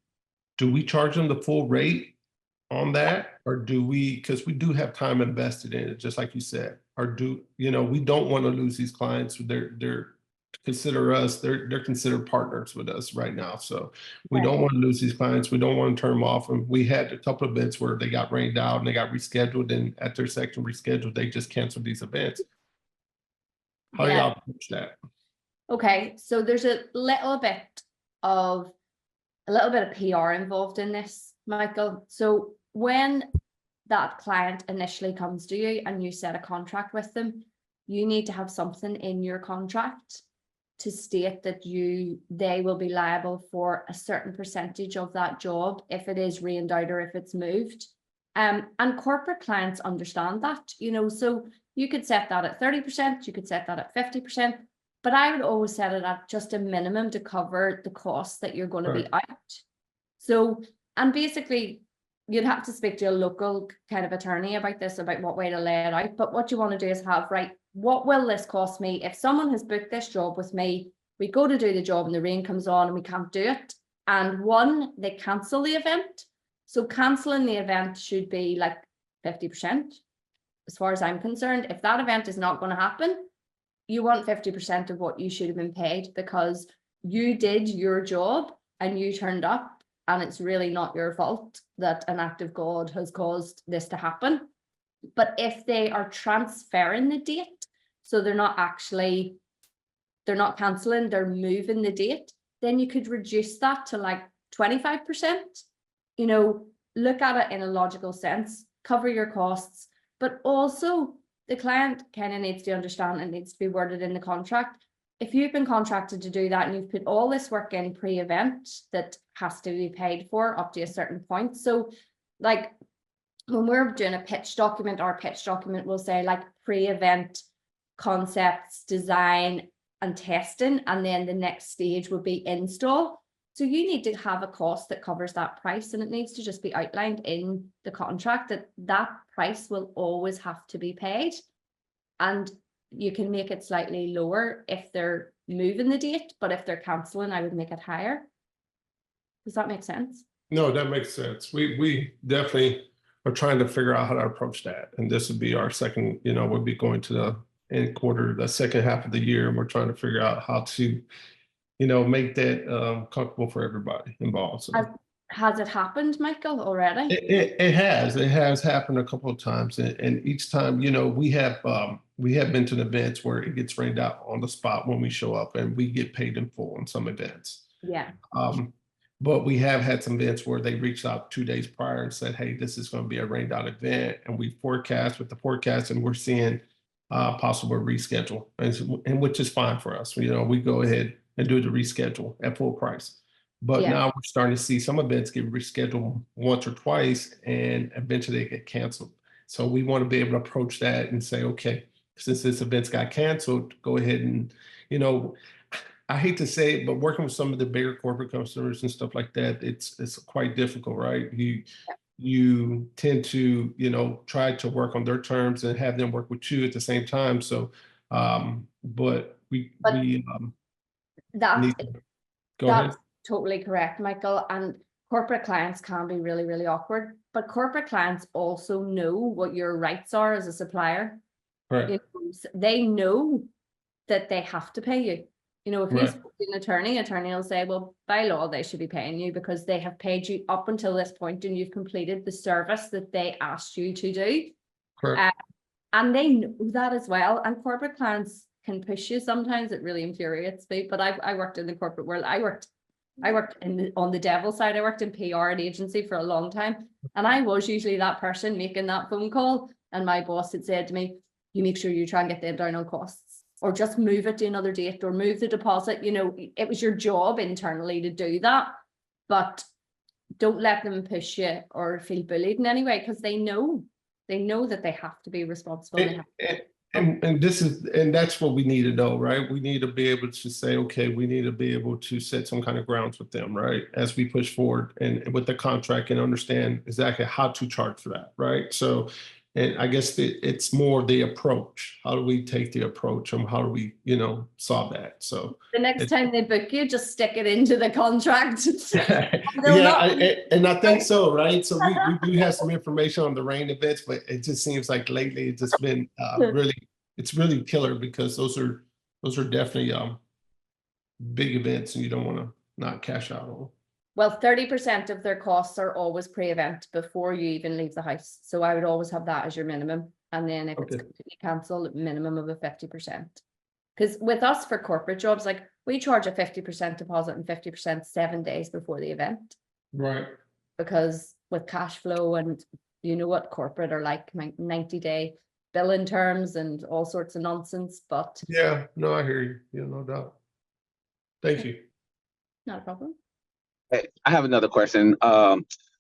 do we charge them the full rate on that? Or do we, because we do have time invested in it, just like you said, or do, you know, we don't want to lose these clients. They're consider us, they're considered partners with us right now. So we don't want to lose these clients. We don't want to turn them off. And we had a couple of events where they got rained out and they got rescheduled, and at their section rescheduled, they just canceled these events. How do y'all approach that? Okay, so there's a little bit of PR involved in this, Michael. So when that client initially comes to you and you set a contract with them, you need to have something in your contract to state that they will be liable for a certain percentage of that job if it is rained out or if it's moved. And corporate clients understand that, you know, so you could set that at 30%, you could set that at 50%, but I would always set it at just a minimum to cover the costs that you're going to be out. So, and basically, you'd have to speak to a local kind of attorney about this, about what way to lay it out. But what you want to do is have, right, what will this cost me? If someone has booked this job with me, we go to do the job and the rain comes on and we can't do it. And one, they cancel the event. So cancelling the event should be like 50%. As far as I'm concerned, if that event is not going to happen, you want 50% of what you should have been paid, because you did your job and you turned up, and it's really not your fault that an act of God has caused this to happen. But if they are transferring the date, so they're not cancelling, they're moving the date, then you could reduce that to like 25%. You know, look at it in a logical sense, cover your costs, but also the client kind of needs to understand, it needs to be worded in the contract. If you've been contracted to do that and you've put all this work in pre-event that has to be paid for up to a certain point. So like when we're doing a pitch document, our pitch document will say like pre-event concepts, design and testing, and then the next stage would be install. So you need to have a cost that covers that price, and it needs to just be outlined in the contract that that price will always have to be paid. And you can make it slightly lower if they're moving the date, but if they're cancelling, I would make it higher. Does that make sense? No, that makes sense. We definitely are trying to figure out how to approach that. And this would be our second, you know, we'll be going to the end quarter, the second half of the year, and we're trying to figure out how to, you know, make that comfortable for everybody involved. So. Has it happened, Michael, already? It has happened a couple of times, and each time, you know, we have been to events where it gets rained out on the spot when we show up, and we get paid in full on some events. Yeah. But we have had some events where they reached out 2 days prior and said, hey, this is going to be a rained out event, and we forecast with the forecast, and we're seeing possible reschedule, and which is fine for us. You know, we go ahead and do the reschedule at full price. But now we're starting to see some events get rescheduled once or twice, and eventually they get canceled. So we want to be able to approach that and say, okay, since this event's got canceled, go ahead and, you know, I hate to say it, but working with some of the bigger corporate customers and stuff like that, it's quite difficult, right? You tend to, you know, try to work on their terms and have them work with you at the same time. So, but we need to go ahead. Totally correct, Michael. And corporate clients can be really, really awkward, but corporate clients also know what your rights are as a supplier. Right. You know, they know that they have to pay you. You know, if you speak to an attorney will say, well, by law, they should be paying you because they have paid you up until this point and you've completed the service that they asked you to do. Correct. And they know that as well. And corporate clients can push you sometimes. It really infuriates me. But I worked in the corporate world. I worked on the devil side. I worked in PR and agency for a long time. And I was usually that person making that phone call. And my boss had said to me, you make sure you try and get them down on costs, or just move it to another date, or move the deposit. You know, it was your job internally to do that, but don't let them push you or feel bullied in any way, because they know that they have to be responsible. And that's what we need to know, right? We need to be able to say, okay, we need to be able to set some kind of grounds with them, right? As we push forward and with the contract, and understand exactly how to charge for that, right? So, and I guess it's more the approach. How do we take the approach, and how do we, you know, solve that? So the next time they book you, just stick it into the contract. And I think so, right? So we do have some information on the rain events, but it just seems like lately it's just been it's really killer, because those are definitely big events, and you don't want to not cash out on. Well, 30% of their costs are always pre-event before you even leave the house. So I would always have that as your minimum. And then if it's completely cancelled, minimum of a 50%. Because with us for corporate jobs, like we charge a 50% deposit and 50% 7 days before the event. Right. Because with cash flow and, you know what corporate are like, 90-day billing terms and all sorts of nonsense, but Yeah, no, I hear you. Yeah, no doubt. Thank you. not a problem. Hey, I have another question.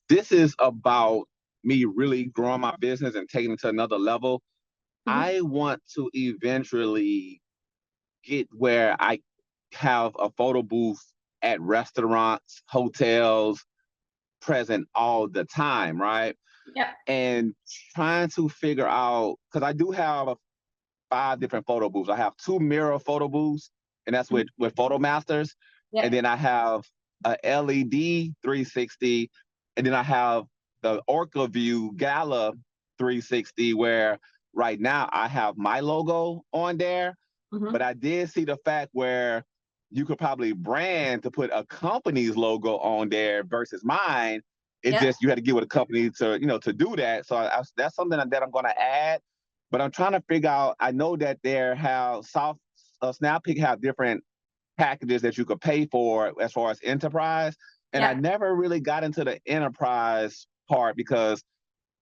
This is about me really growing my business and taking it to another level. I want to eventually get where I have a photo booth at restaurants, hotels, present all the time, right? Yep. And trying to figure out, because I do have 5 different photo booths. I have 2 mirror photo booths, and that's with Photo Masters. Yep. And then I have a LED 360, and then I have the Orca View Gala 360, where right now I have my logo on there. But I did see the fact where you could probably brand to put a company's logo on there versus mine. It just, you had to get with a company to, to do that. So that's something that I'm going to add. But I'm trying to figure out, I know that there have Snappic have different packages that you could pay for as far as enterprise. And I never really got into the enterprise part because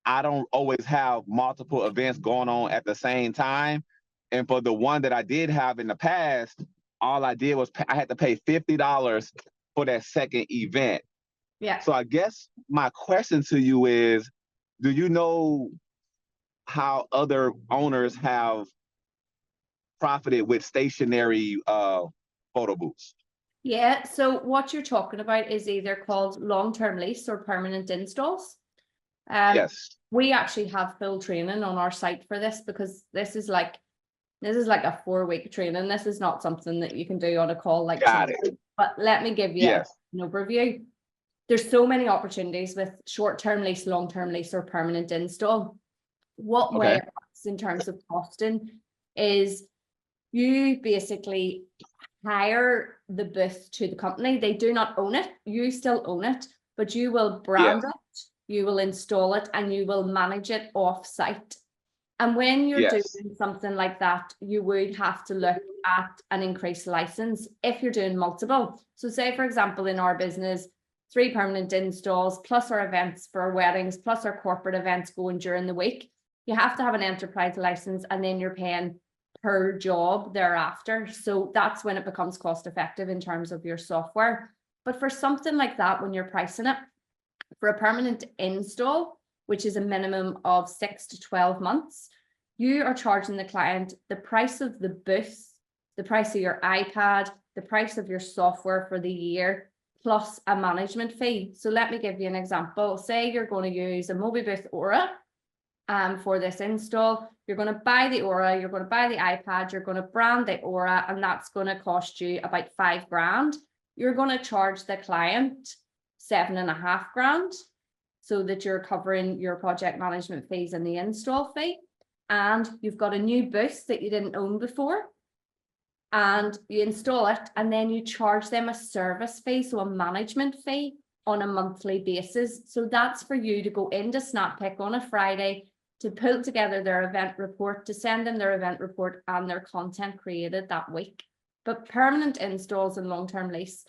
I don't always have multiple events going on at the same time. And for the one that I did have in the past, all I did was I had to pay $50 for that second event. Yeah. So I guess my question to you is, do you know how other owners have profited with stationary photo booths? Yeah, so what you're talking about is either called long-term lease or permanent installs. Yes. We actually have full training on our site for this, because this is like a 4-week training. This is not something that you can do on a call like Got today. it. But let me give you an overview. There's so many opportunities with short-term lease, long-term lease, or permanent install. What way it works in terms of costing is you basically hire the booth to the company. They do not own it. You still own it, but you will brand it, you will install it, and you will manage it off-site. And when you're doing something like that, you would have to look at an increased license if you're doing multiple. So say, for example, in our business, 3 permanent installs, plus our events for our weddings, plus our corporate events going during the week, you have to have an enterprise license, and then you're paying per job thereafter. So that's when it becomes cost effective in terms of your software. But for something like that, when you're pricing it, for a permanent install, which is a minimum of 6 to 12 months, you are charging the client the price of the booth, the price of your iPad, the price of your software for the year, plus a management fee. So let me give you an example. Say you're going to use a MobiBooth Aura for this install. You're going to buy the Aura, you're going to buy the iPad, you're going to brand the Aura, and that's going to cost you about $5,000. You're going to charge the client $7,500, so that you're covering your project management fees and the install fee. And you've got a new booth that you didn't own before, and you install it, and then you charge them a service fee, so a management fee on a monthly basis. So that's for you to go into Snappic on a Friday to pull together their event report, to send them their event report and their content created that week. But permanent installs and long-term lease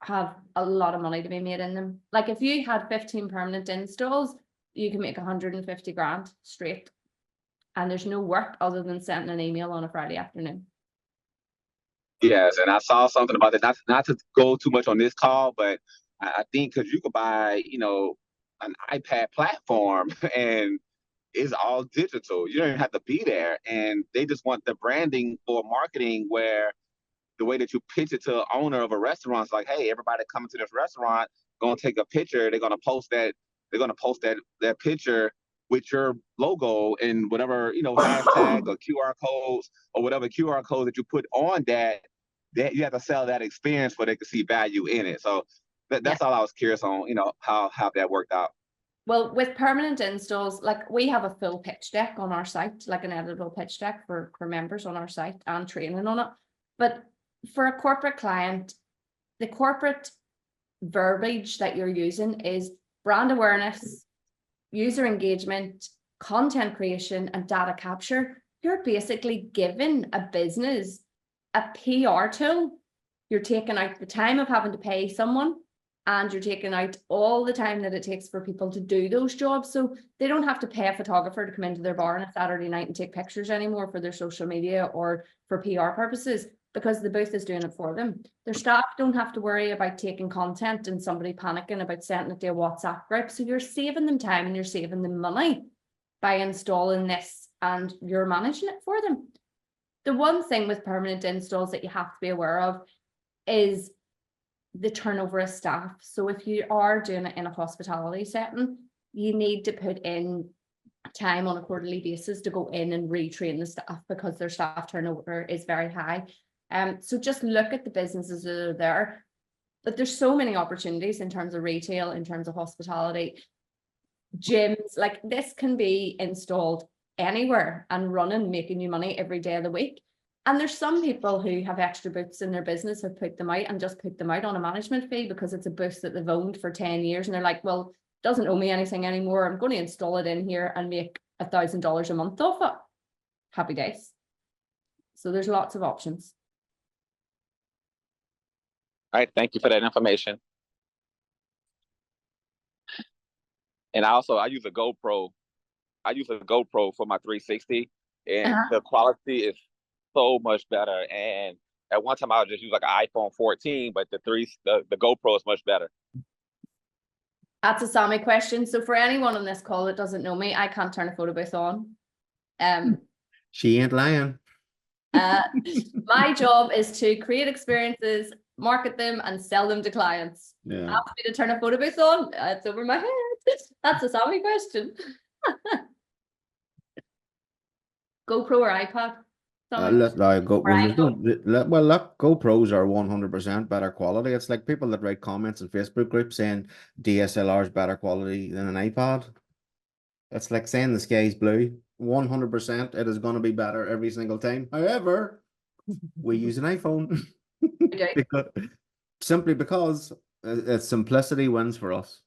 have a lot of money to be made in them. Like if you had 15 permanent installs, you can make 150 grand straight. And there's no work other than sending an email on a Friday afternoon. Yes, and I saw something about that. Not to go too much on this call, but I think because you could buy, an iPad platform and it's all digital. You don't even have to be there. And they just want the branding for marketing, where the way that you pitch it to the owner of a restaurant is like, hey, everybody coming to this restaurant, gonna take a picture. They're gonna post that picture with your logo and whatever, hashtag or QR codes or whatever QR code that you put on that you have to sell that experience where they can see value in it. So that's all I was curious on, how that worked out. Well, with permanent installs, like we have a full pitch deck on our site, like an editable pitch deck for members on our site, and training on it. But for a corporate client, the corporate verbiage that you're using is brand awareness, user engagement, content creation, and data capture. You're basically giving a business a PR tool. You're taking out the time of having to pay someone and you're taking out all the time that it takes for people to do those jobs. So they don't have to pay a photographer to come into their bar on a Saturday night and take pictures anymore for their social media or for PR purposes, because the booth is doing it for them. Their staff don't have to worry about taking content and somebody panicking about sending it to a WhatsApp group. So you're saving them time and you're saving them money by installing this, and you're managing it for them. The one thing with permanent installs that you have to be aware of is the turnover of staff. So if you are doing it in a hospitality setting, you need to put in time on a quarterly basis to go in and retrain the staff, because their staff turnover is very high. So just look at the businesses that are there. But there's so many opportunities in terms of retail, in terms of hospitality, gyms. Like, this can be installed anywhere and running, making you money every day of the week. And there's some people who have extra booths in their business, have put them out and just put them out on a management fee because it's a booth that they've owned for 10 years. And they're like, well, it doesn't owe me anything anymore. I'm going to install it in here and make $1,000 a month off it. Happy days. So there's lots of options. All right, thank you for that information. And I use a GoPro. I use a GoPro for my 360, and the quality is so much better. And at one time I would just use like an iPhone 14, but the GoPro is much better. That's a Sammy question. So for anyone on this call that doesn't know me, I can't turn a photo booth on. She ain't lying. My job is to create experiences, market them, and sell them to clients. Yeah. Ask me to turn a photo booth on, it's over my head. That's a Sammy question. GoPro or iPad? Look, GoPros are 100% better quality. It's like people that write comments in Facebook groups saying DSLR is better quality than an iPad. It's like saying the sky's blue. 100% it is going to be better every single time. However, we use an iPhone simply because simplicity wins for us.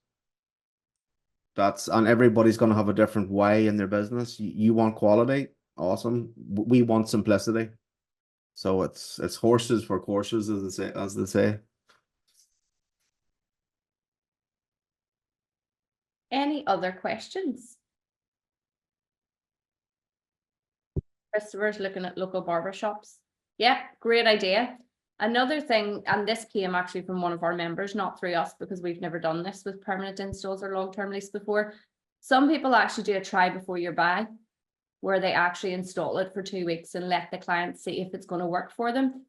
And everybody's going to have a different way in their business. You want quality, awesome. We want simplicity. So it's horses for courses, as they say. Any other questions? Christopher's looking at local barbershops. Yeah, great idea. Another thing, and this came actually from one of our members, not through us, because we've never done this with permanent installs or long-term lease before. Some people actually do a try before you buy, where they actually install it for 2 weeks and let the client see if it's going to work for them.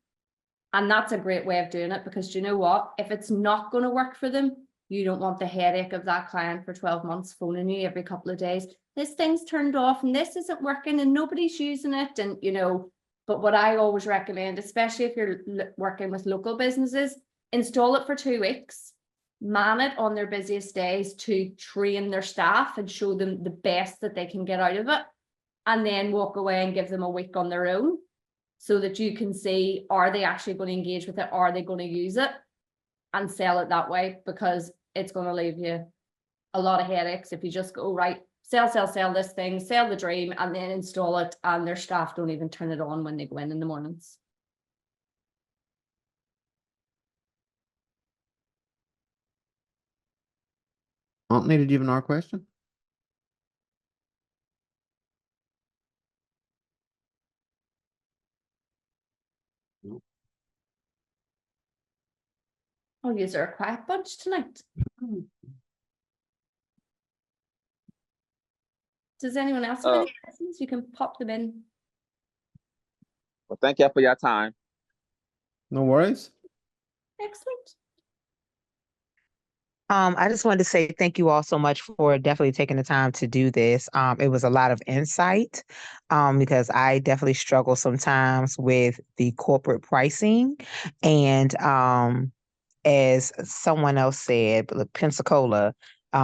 And that's a great way of doing it, because do you know what? If it's not going to work for them, you don't want the headache of that client for 12 months phoning you every couple of days. This thing's turned off and this isn't working and nobody's using it. And, you know, but what I always recommend, especially if you're working with local businesses, install it for 2 weeks, man it on their busiest days to train their staff and show them the best that they can get out of it. And then walk away and give them a week on their own, so that you can see, are they actually going to engage with it? Are they going to use it? And sell it that way, because it's going to leave you a lot of headaches if you just go, right, sell this thing, sell the dream, and then install it, and their staff don't even turn it on when they go in the mornings. Anthony, did you have another question? Oh, you are a quiet bunch tonight. Does anyone else have any questions? You can pop them in. Well, thank you for your time. No worries. Excellent. I just wanted to say thank you all so much for definitely taking the time to do this. It was a lot of insight, because I definitely struggle sometimes with the corporate pricing. And as someone else said, Pensacola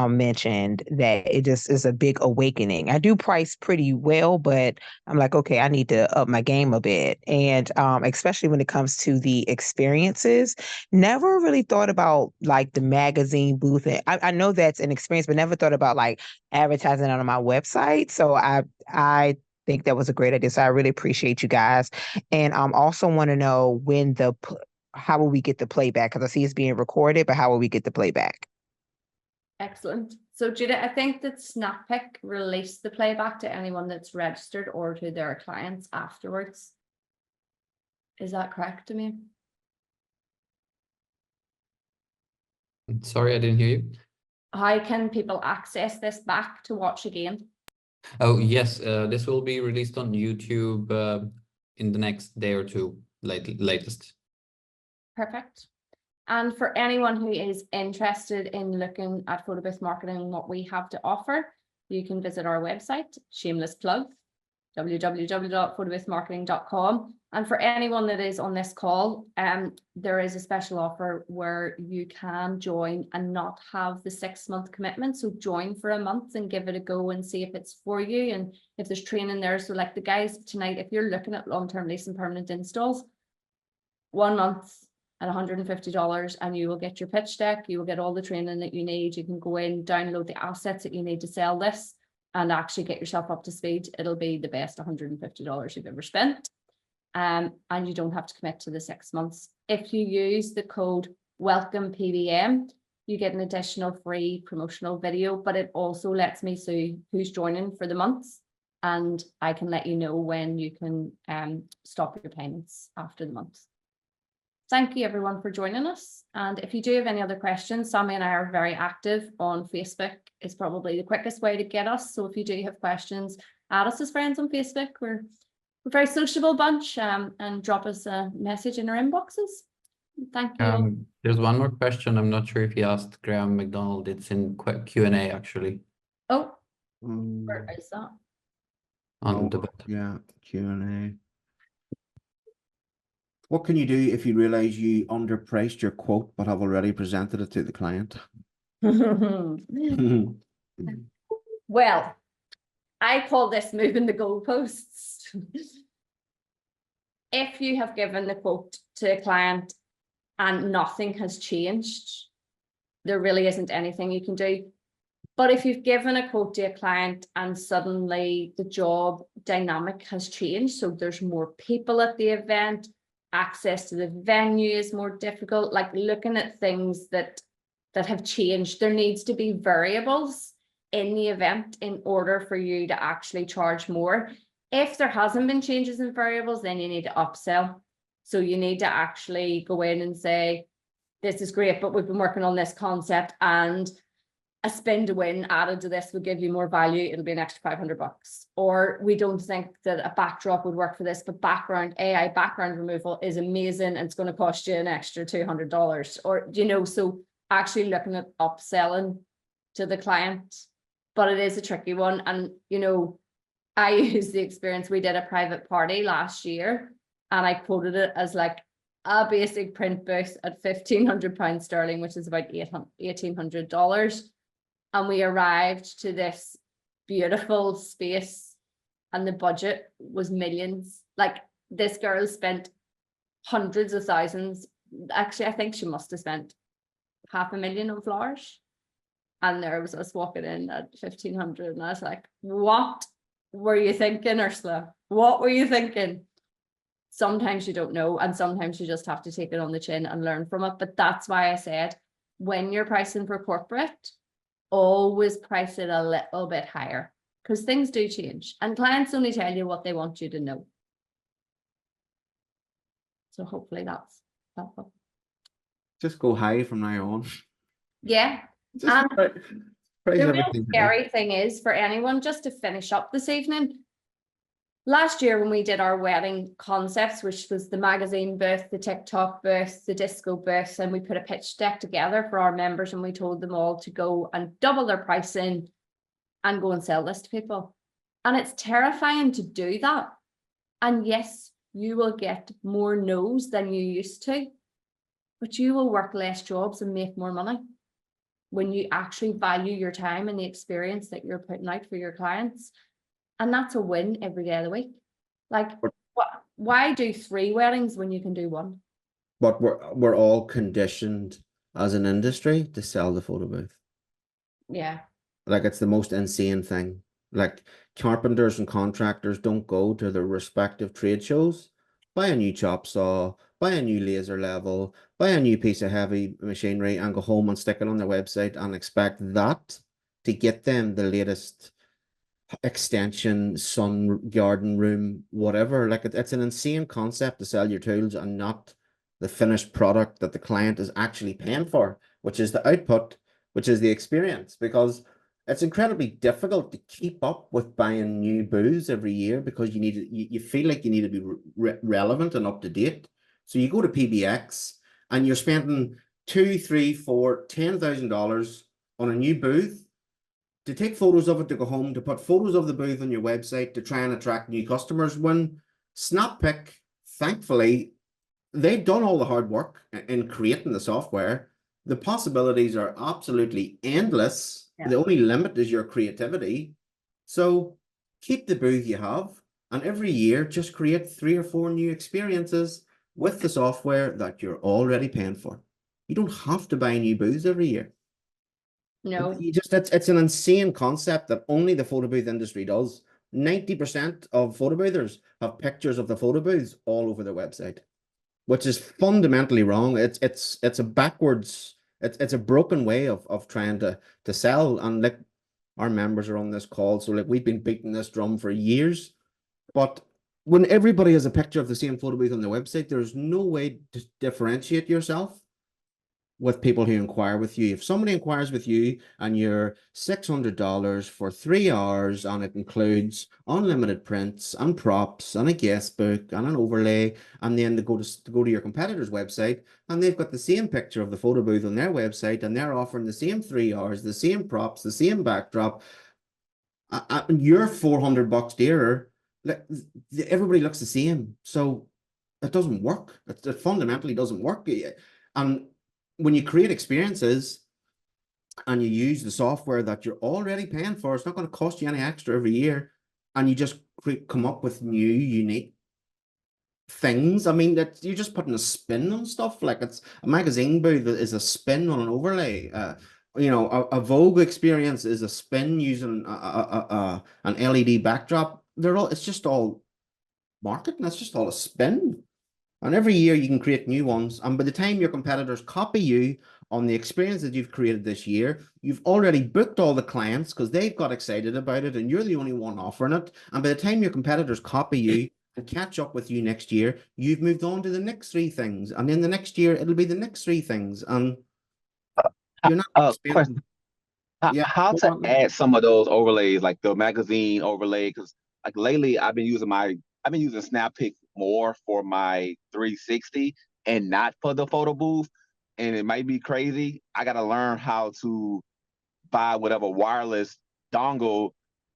mentioned that it just is a big awakening. I do price pretty well, but I'm like, okay, I need to up my game a bit. And especially when it comes to the experiences, never really thought about like the magazine booth. I know that's an experience, but never thought about like advertising it on my website. So I think that was a great idea. So I really appreciate you guys. And also want to know when the how will we get the playback? Because I see it's being recorded, but how will we get the playback? Excellent. So Judith, I think that Snappic released the playback to anyone that's registered or to their clients afterwards. Is that correct, Amir? Sorry, I didn't hear you. How can people access this back to watch again? Oh, yes, this will be released on YouTube in the next day or two, latest. Perfect. And for anyone who is interested in looking at photo booth marketing and what we have to offer, you can visit our website, shameless plug, www.photoboothmarketing.com. And for anyone that is on this call, there is a special offer where you can join and not have the 6-month commitment. So join for a month and give it a go and see if it's for you and if there's training there. So like the guys tonight, if you're looking at long-term lease and permanent installs, 1 month at $150 and you will get your pitch deck, you will get all the training that you need. You can go in, download the assets that you need to sell this and actually get yourself up to speed. It'll be the best $150 you've ever spent. And you don't have to commit to the 6 months. If you use the code WELCOME-PBM, you get an additional free promotional video, but it also lets me see who's joining for the months. And I can let you know when you can stop your payments after the month. Thank you everyone for joining us. And if you do have any other questions, Sammy and I are very active on Facebook. It's probably the quickest way to get us. So if you do have questions, add us as friends on Facebook. We're a very sociable bunch, and drop us a message in our inboxes. Thank you. There's one more question. I'm not sure if you asked Graham McDonald. It's in Q&A actually. Oh, where is that? On the yeah, Q&A. What can you do if you realize you underpriced your quote but have already presented it to the client? Well, I call this moving the goalposts. If you have given the quote to a client and nothing has changed, there really isn't anything you can do. But if you've given a quote to a client and suddenly the job dynamic has changed, so there's more people at the event, access to the venue is more difficult, like looking at things that have changed, there needs to be variables in the event in order for you to actually charge more. If there hasn't been changes in variables, then you need to upsell. So you need to actually go in and say, this is great, but we've been working on this concept and a spin to win added to this will give you more value. It'll be an extra $500. Or we don't think that a backdrop would work for this, but AI background removal is amazing and it's going to cost you an extra $200. Or, you know, so actually looking at upselling to the client, but it is a tricky one. And, you know, I use the experience. We did a private party last year and I quoted it as like a basic print booth at £1,500 sterling, which is about $1,800. And we arrived to this beautiful space and the budget was millions. Like this girl spent hundreds of thousands. Actually, I think she must have spent $500,000 on flowers. And there was us walking in at 1,500 and I was like, what were you thinking, Ursula? What were you thinking? Sometimes you don't know, and sometimes you just have to take it on the chin and learn from it. But that's why I said, when you're pricing for corporate, always price it a little bit higher because things do change and clients only tell you what they want you to know. So hopefully that's helpful. Just go high from now on. Yeah. Just price The real everything high. scary thing is for anyone, just to finish up this evening, last year when we did our wedding concepts, which was the magazine booth, the TikTok booth, the disco booth, and we put a pitch deck together for our members and we told them all to go and double their pricing and go and sell this to people. And it's terrifying to do that. And yes, you will get more no's than you used to, but you will work less jobs and make more money when you actually value your time and the experience that you're putting out for your clients. And that's a win every day of the week. Like, why do 3 weddings when you can do 1? But we're all conditioned as an industry to sell the photo booth. Yeah. Like it's the most insane thing. Like carpenters and contractors don't go to their respective trade shows, buy a new chop saw, buy a new laser level, buy a new piece of heavy machinery, and go home and stick it on their website and expect that to get them the latest extension, sun, garden room, whatever. Like it's an insane concept to sell your tools and not the finished product that the client is actually paying for, which is the output, which is the experience. Because it's incredibly difficult to keep up with buying new booths every year because you feel like you need to be relevant and up to date. So you go to PBX and you're spending $2,000, $3,000, $4,000, $10,000 on a new booth to take photos of it, to go home, to put photos of the booth on your website to try and attract new customers. When Snappic, thankfully, they've done all the hard work in creating the software. The possibilities are absolutely endless. Yeah. The only limit is your creativity. So keep the booth you have, and every year just create 3 or 4 new experiences with the software that you're already paying for. You don't have to buy new booths every year. No. You just it's an insane concept that only the photo booth industry does. 90% of photo boothers have pictures of the photo booths all over their website, which is fundamentally wrong. It's a backwards, it's a broken way of trying to sell. And like our members are on this call, so like we've been beating this drum for years. But when everybody has a picture of the same photo booth on their website, there's no way to differentiate yourself with people who inquire with you. If somebody inquires with you and you're $600 for 3 hours, and it includes unlimited prints and props and a guest book and an overlay, and then to go to your competitor's website and they've got the same picture of the photo booth on their website and they're offering the same 3 hours, the same props, the same backdrop, and you're $400 dearer, everybody looks the same. So it doesn't work. It fundamentally doesn't work. And when you create experiences and you use the software that you're already paying for, it's not going to cost you any extra every year, and you just come up with new, unique things. I mean, that you're just putting a spin on stuff. Like it's a magazine booth that is a spin on an overlay. You know, a Vogue experience is a spin using an LED backdrop. It's just all marketing. It's just all a spin. And every year you can create new ones. And by the time your competitors copy you on the experience that you've created this year, you've already booked all the clients because they've got excited about it and you're the only one offering it. And by the time your competitors copy you and catch up with you next year, you've moved on to the next 3 things. And then the next year, it'll be the next 3 things. And you're not Question. How to add some of those overlays, like the magazine overlay? Because like lately I've been using Snappic more for my 360 and not for the photo booth. And it might be crazy. I got to learn how to buy whatever wireless dongle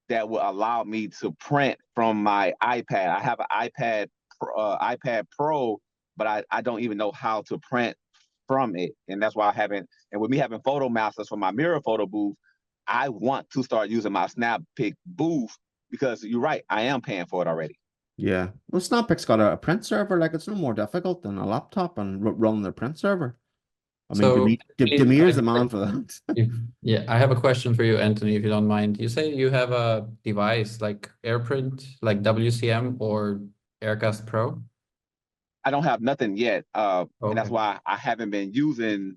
that will allow me to print from my iPad. I have an iPad Pro, but I don't even know how to print from it. And that's why I haven't. And with me having photo masters for my mirror photo booth, I want to start using my Snappic booth because you're right. I am paying for it already. Yeah. Well, Snappic's got a print server. Like it's no more difficult than a laptop and running their print server. I mean, Demir's the man for that. Yeah, I have a question for you, Anthony, if you don't mind. You say you have a device like AirPrint, like WCM or Aircast Pro? I don't have nothing yet. And that's why I haven't been using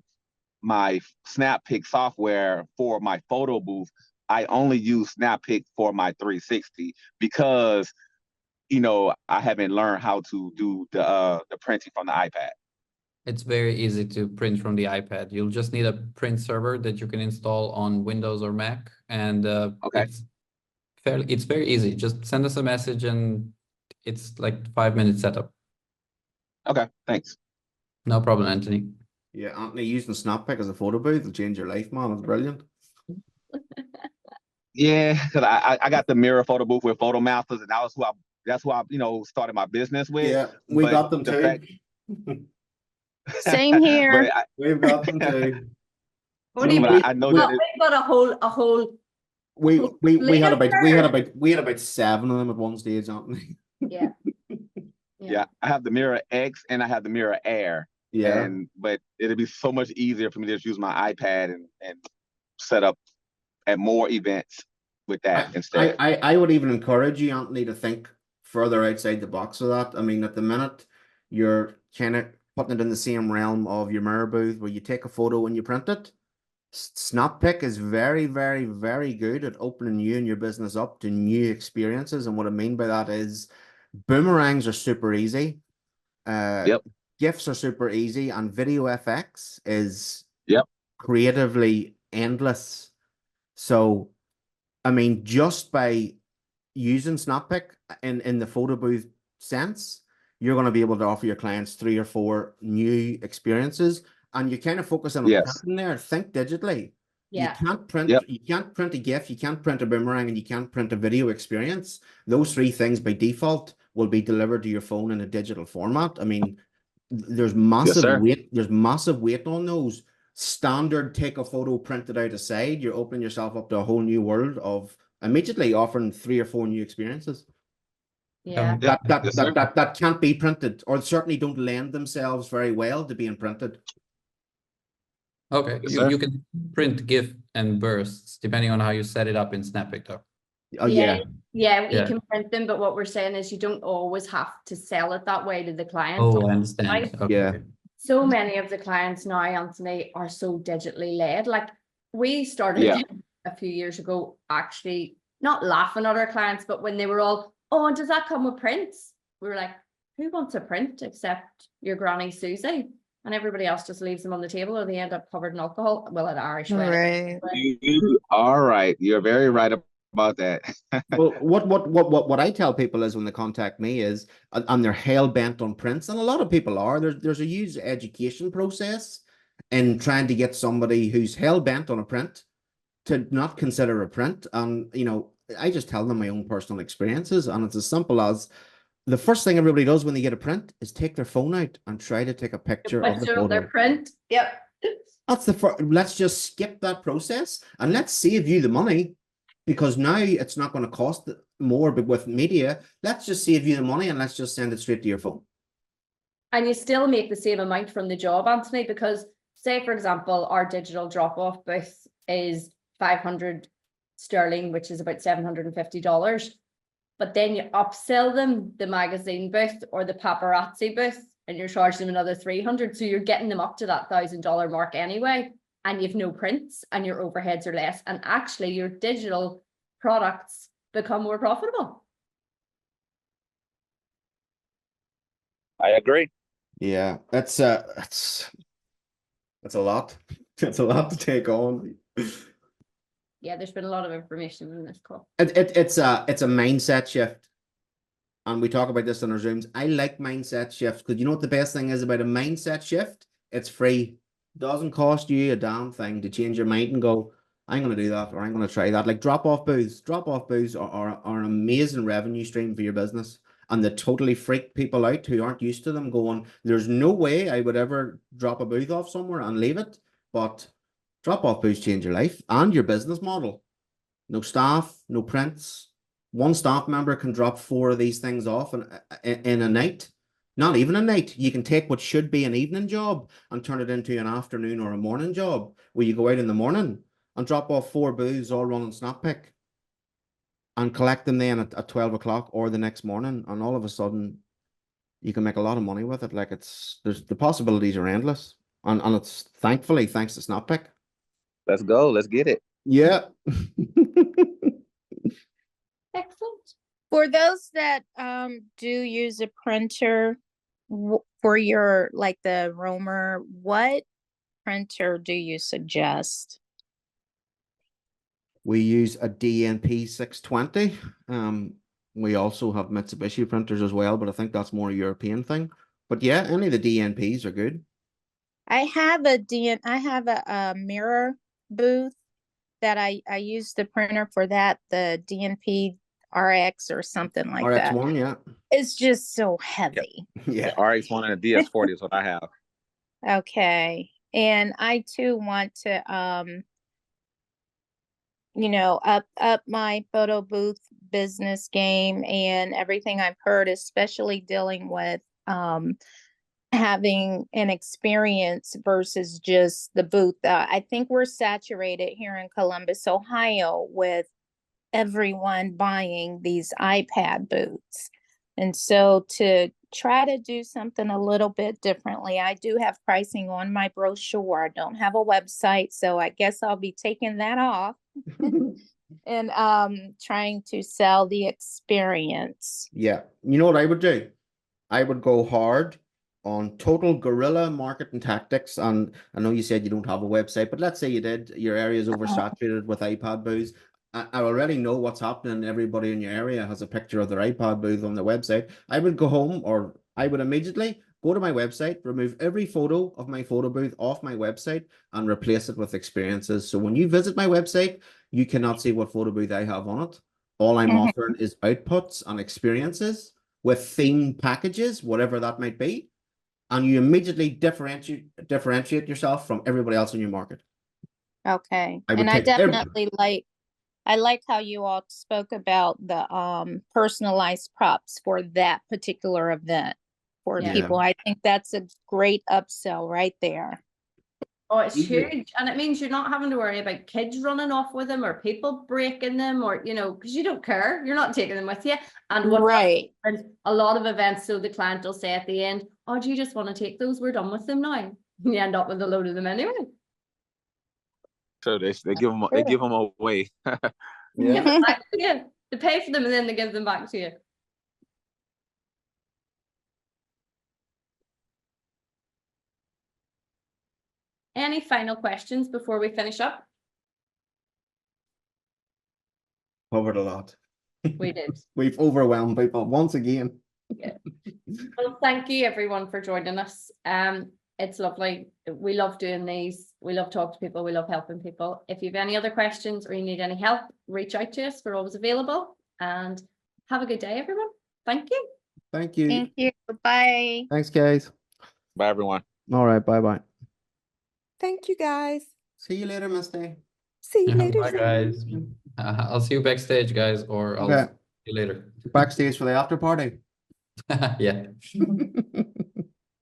my Snappic software for my photo booth. I only use Snappic for my 360 because, you know, I haven't learned how to do the printing from the iPad. It's very easy to print from the iPad. You'll just need a print server that you can install on Windows or Mac, and it's very easy. Just send us a message, and it's like 5-minute setup. Okay, thanks. No problem, Anthony. Yeah, Anthony, using Snappic as a photo booth will change your life, man. It's brilliant. Yeah, because I got the mirror photo booth with photo masters, and that's who I started my business with. Yeah, we got them too. Same here. We've got them too. What do you mean? mean? I know Well, that we've got a whole. We had about 7 of them at one stage, Anthony. Yeah. Yeah, I have the Mirror X and I have the Mirror Air. Yeah. But it'd be so much easier for me to just use my iPad and set up at more events with that instead. I would even encourage you, Anthony, to think further outside the box of that. I mean, at the minute, you're kind of putting it in the same realm of your mirror booth where you take a photo and you print it. Snappic is very, very, very good at opening you and your business up to new experiences. And what I mean by that is boomerangs are super easy. Yep. GIFs are super easy, and video FX is Yep. creatively endless. So, I mean, just by using Snappic in the photo booth sense, you're going to be able to offer your clients 3 or 4 new experiences. And you kind of focus on Yes. printing there. Think digitally. Yeah. You can't print. Yep. You can't print a GIF. You can't print a boomerang, and you can't print a video experience. Those 3 things by default will be delivered to your phone in a digital format. I mean, there's massive sir. weight. There's massive weight on those. Standard, take a photo, print it out aside. You're opening yourself up to a whole new world of immediately offering 3 or 4 new experiences. Yeah. Yep. That Yes, sir. that can't be printed, or certainly don't lend themselves very well to being printed. Okay, Yes, you, sir. you can print GIF and bursts depending on how you set it up in Snappic though. Oh Yeah. yeah. Yeah, you Yeah. can print them, but what we're saying is you don't always have to sell it that way to the client. Oh, I understand. Right. Okay. Yeah. So many of the clients now, Anthony, are so digitally led. Like we started Yeah. a few years ago, actually not laughing at our clients, but when they were all, oh, and does that come with prints? We were like, who wants a print except your granny Susie? And everybody else just leaves them on the table, or they end up covered in alcohol. Well, at Irish wedding. Right. You are right. You're very right about that. Well, what I tell people is when they contact me is, and they're hell bent on prints, and a lot of people are. There's a huge education process in trying to get somebody who's hell bent on a print to not consider a print. And you know, I just tell them my own personal experiences, and it's as simple as the first thing everybody does when they get a print is take their phone out and try to take a picture of the Picture of their photo. print. Yep. That's the first. Let's just skip that process and let's save you the money, because now it's not going to cost more. But with media, let's just save you the money and let's just send it straight to your phone. And you still make the same amount from the job, Anthony, because say, for example, our digital drop-off booth is 500 sterling, which is about $750. But then you upsell them the magazine booth or the paparazzi booth, and you're charging them another 300. So you're getting them up to that $1,000 mark anyway, and you've no prints and your overheads are less. And actually your digital products become more profitable. I agree. Yeah, that's a lot. It's a lot to take on. Yeah, there's been a lot of information in this call. It's a mindset shift. And we talk about this in our Zooms. I like mindset shifts because you know what the best thing is about a mindset shift? It's free. Doesn't cost you a damn thing to change your mind and go, I'm going to do that, or I'm going to try that. Like drop-off booths. Drop-off booths are an amazing revenue stream for your business. And they totally freak people out who aren't used to them, going, there's no way I would ever drop a booth off somewhere and leave it. But drop-off booths change your life and your business model. No staff, no prints. One staff member can drop 4 of these things off in a night. Not even a night. You can take what should be an evening job and turn it into an afternoon or a morning job, where you go out in the morning and drop off 4 booths all running Snappic and collect them then at 12 o'clock or the next morning. And all of a sudden you can make a lot of money with it. Like the possibilities are endless. And it's thankfully thanks to Snappic. Let's go. Let's get it. Yeah. Excellent. For those that do use a printer for your, like the Roamer, what printer do you suggest? We use a DNP 620. We also have Mitsubishi printers as well, but I think that's more a European thing. But yeah, any of the DNPs are good. I have a mirror booth that I use the printer for that, the DNP RX or something like that. RX1, yeah. It's just so heavy. Yeah. RX1 and a DS40 is what I have. Okay. And I too want to up my photo booth business game and everything I've heard, especially dealing with having an experience versus just the booth. I think we're saturated here in Columbus, Ohio, with everyone buying these iPad booths. And so to try to do something a little bit differently. I do have pricing on my brochure. I don't have a website, so I guess I'll be taking that off and trying to sell the experience. Yeah. You know what I would do? I would go hard on total guerrilla marketing tactics. And I know you said you don't have a website, but let's say you did, your area is oversaturated with iPad booths. I already know what's happening. Everybody in your area has a picture of their iPad booth on their website. I would go home, or I would immediately go to my website, remove every photo of my photo booth off my website and replace it with experiences. So when you visit my website, you cannot see what photo booth I have on it. All I'm offering is outputs and experiences with theme packages, whatever that might be. And you immediately differentiate yourself from everybody else in your market. Okay. I would And I take every- definitely I like how you all spoke about the personalized props for that particular event for Yeah. people. I think that's a great upsell right there. Oh, it's Easier. huge. And it means you're not having to worry about kids running off with them or people breaking them, or, you know, because you don't care. You're not taking them with you. And what Right. a lot of events, so the client will say at the end, oh, do you just want to take those? We're done with them now. You end up with a load of them anyway. So they give them away. Give them back to you. They pay for them and then they give them back to you. Any final questions before we finish up? Covered a lot. We did. We've overwhelmed people once again. Well, thank you everyone for joining us. It's lovely. We love doing these. We love talking to people. We love helping people. If you have any other questions or you need any help, reach out to us. We're always available. And have a good day, everyone. Thank you. Thank you. Thank you. Bye. Thanks, guys. Bye, everyone. All right. Bye-bye. Thank you, guys. See you later, Misty. See you later. Bye, guys. I'll see you backstage, guys, or I'll Okay. see you later. Backstage for the after party. Yeah.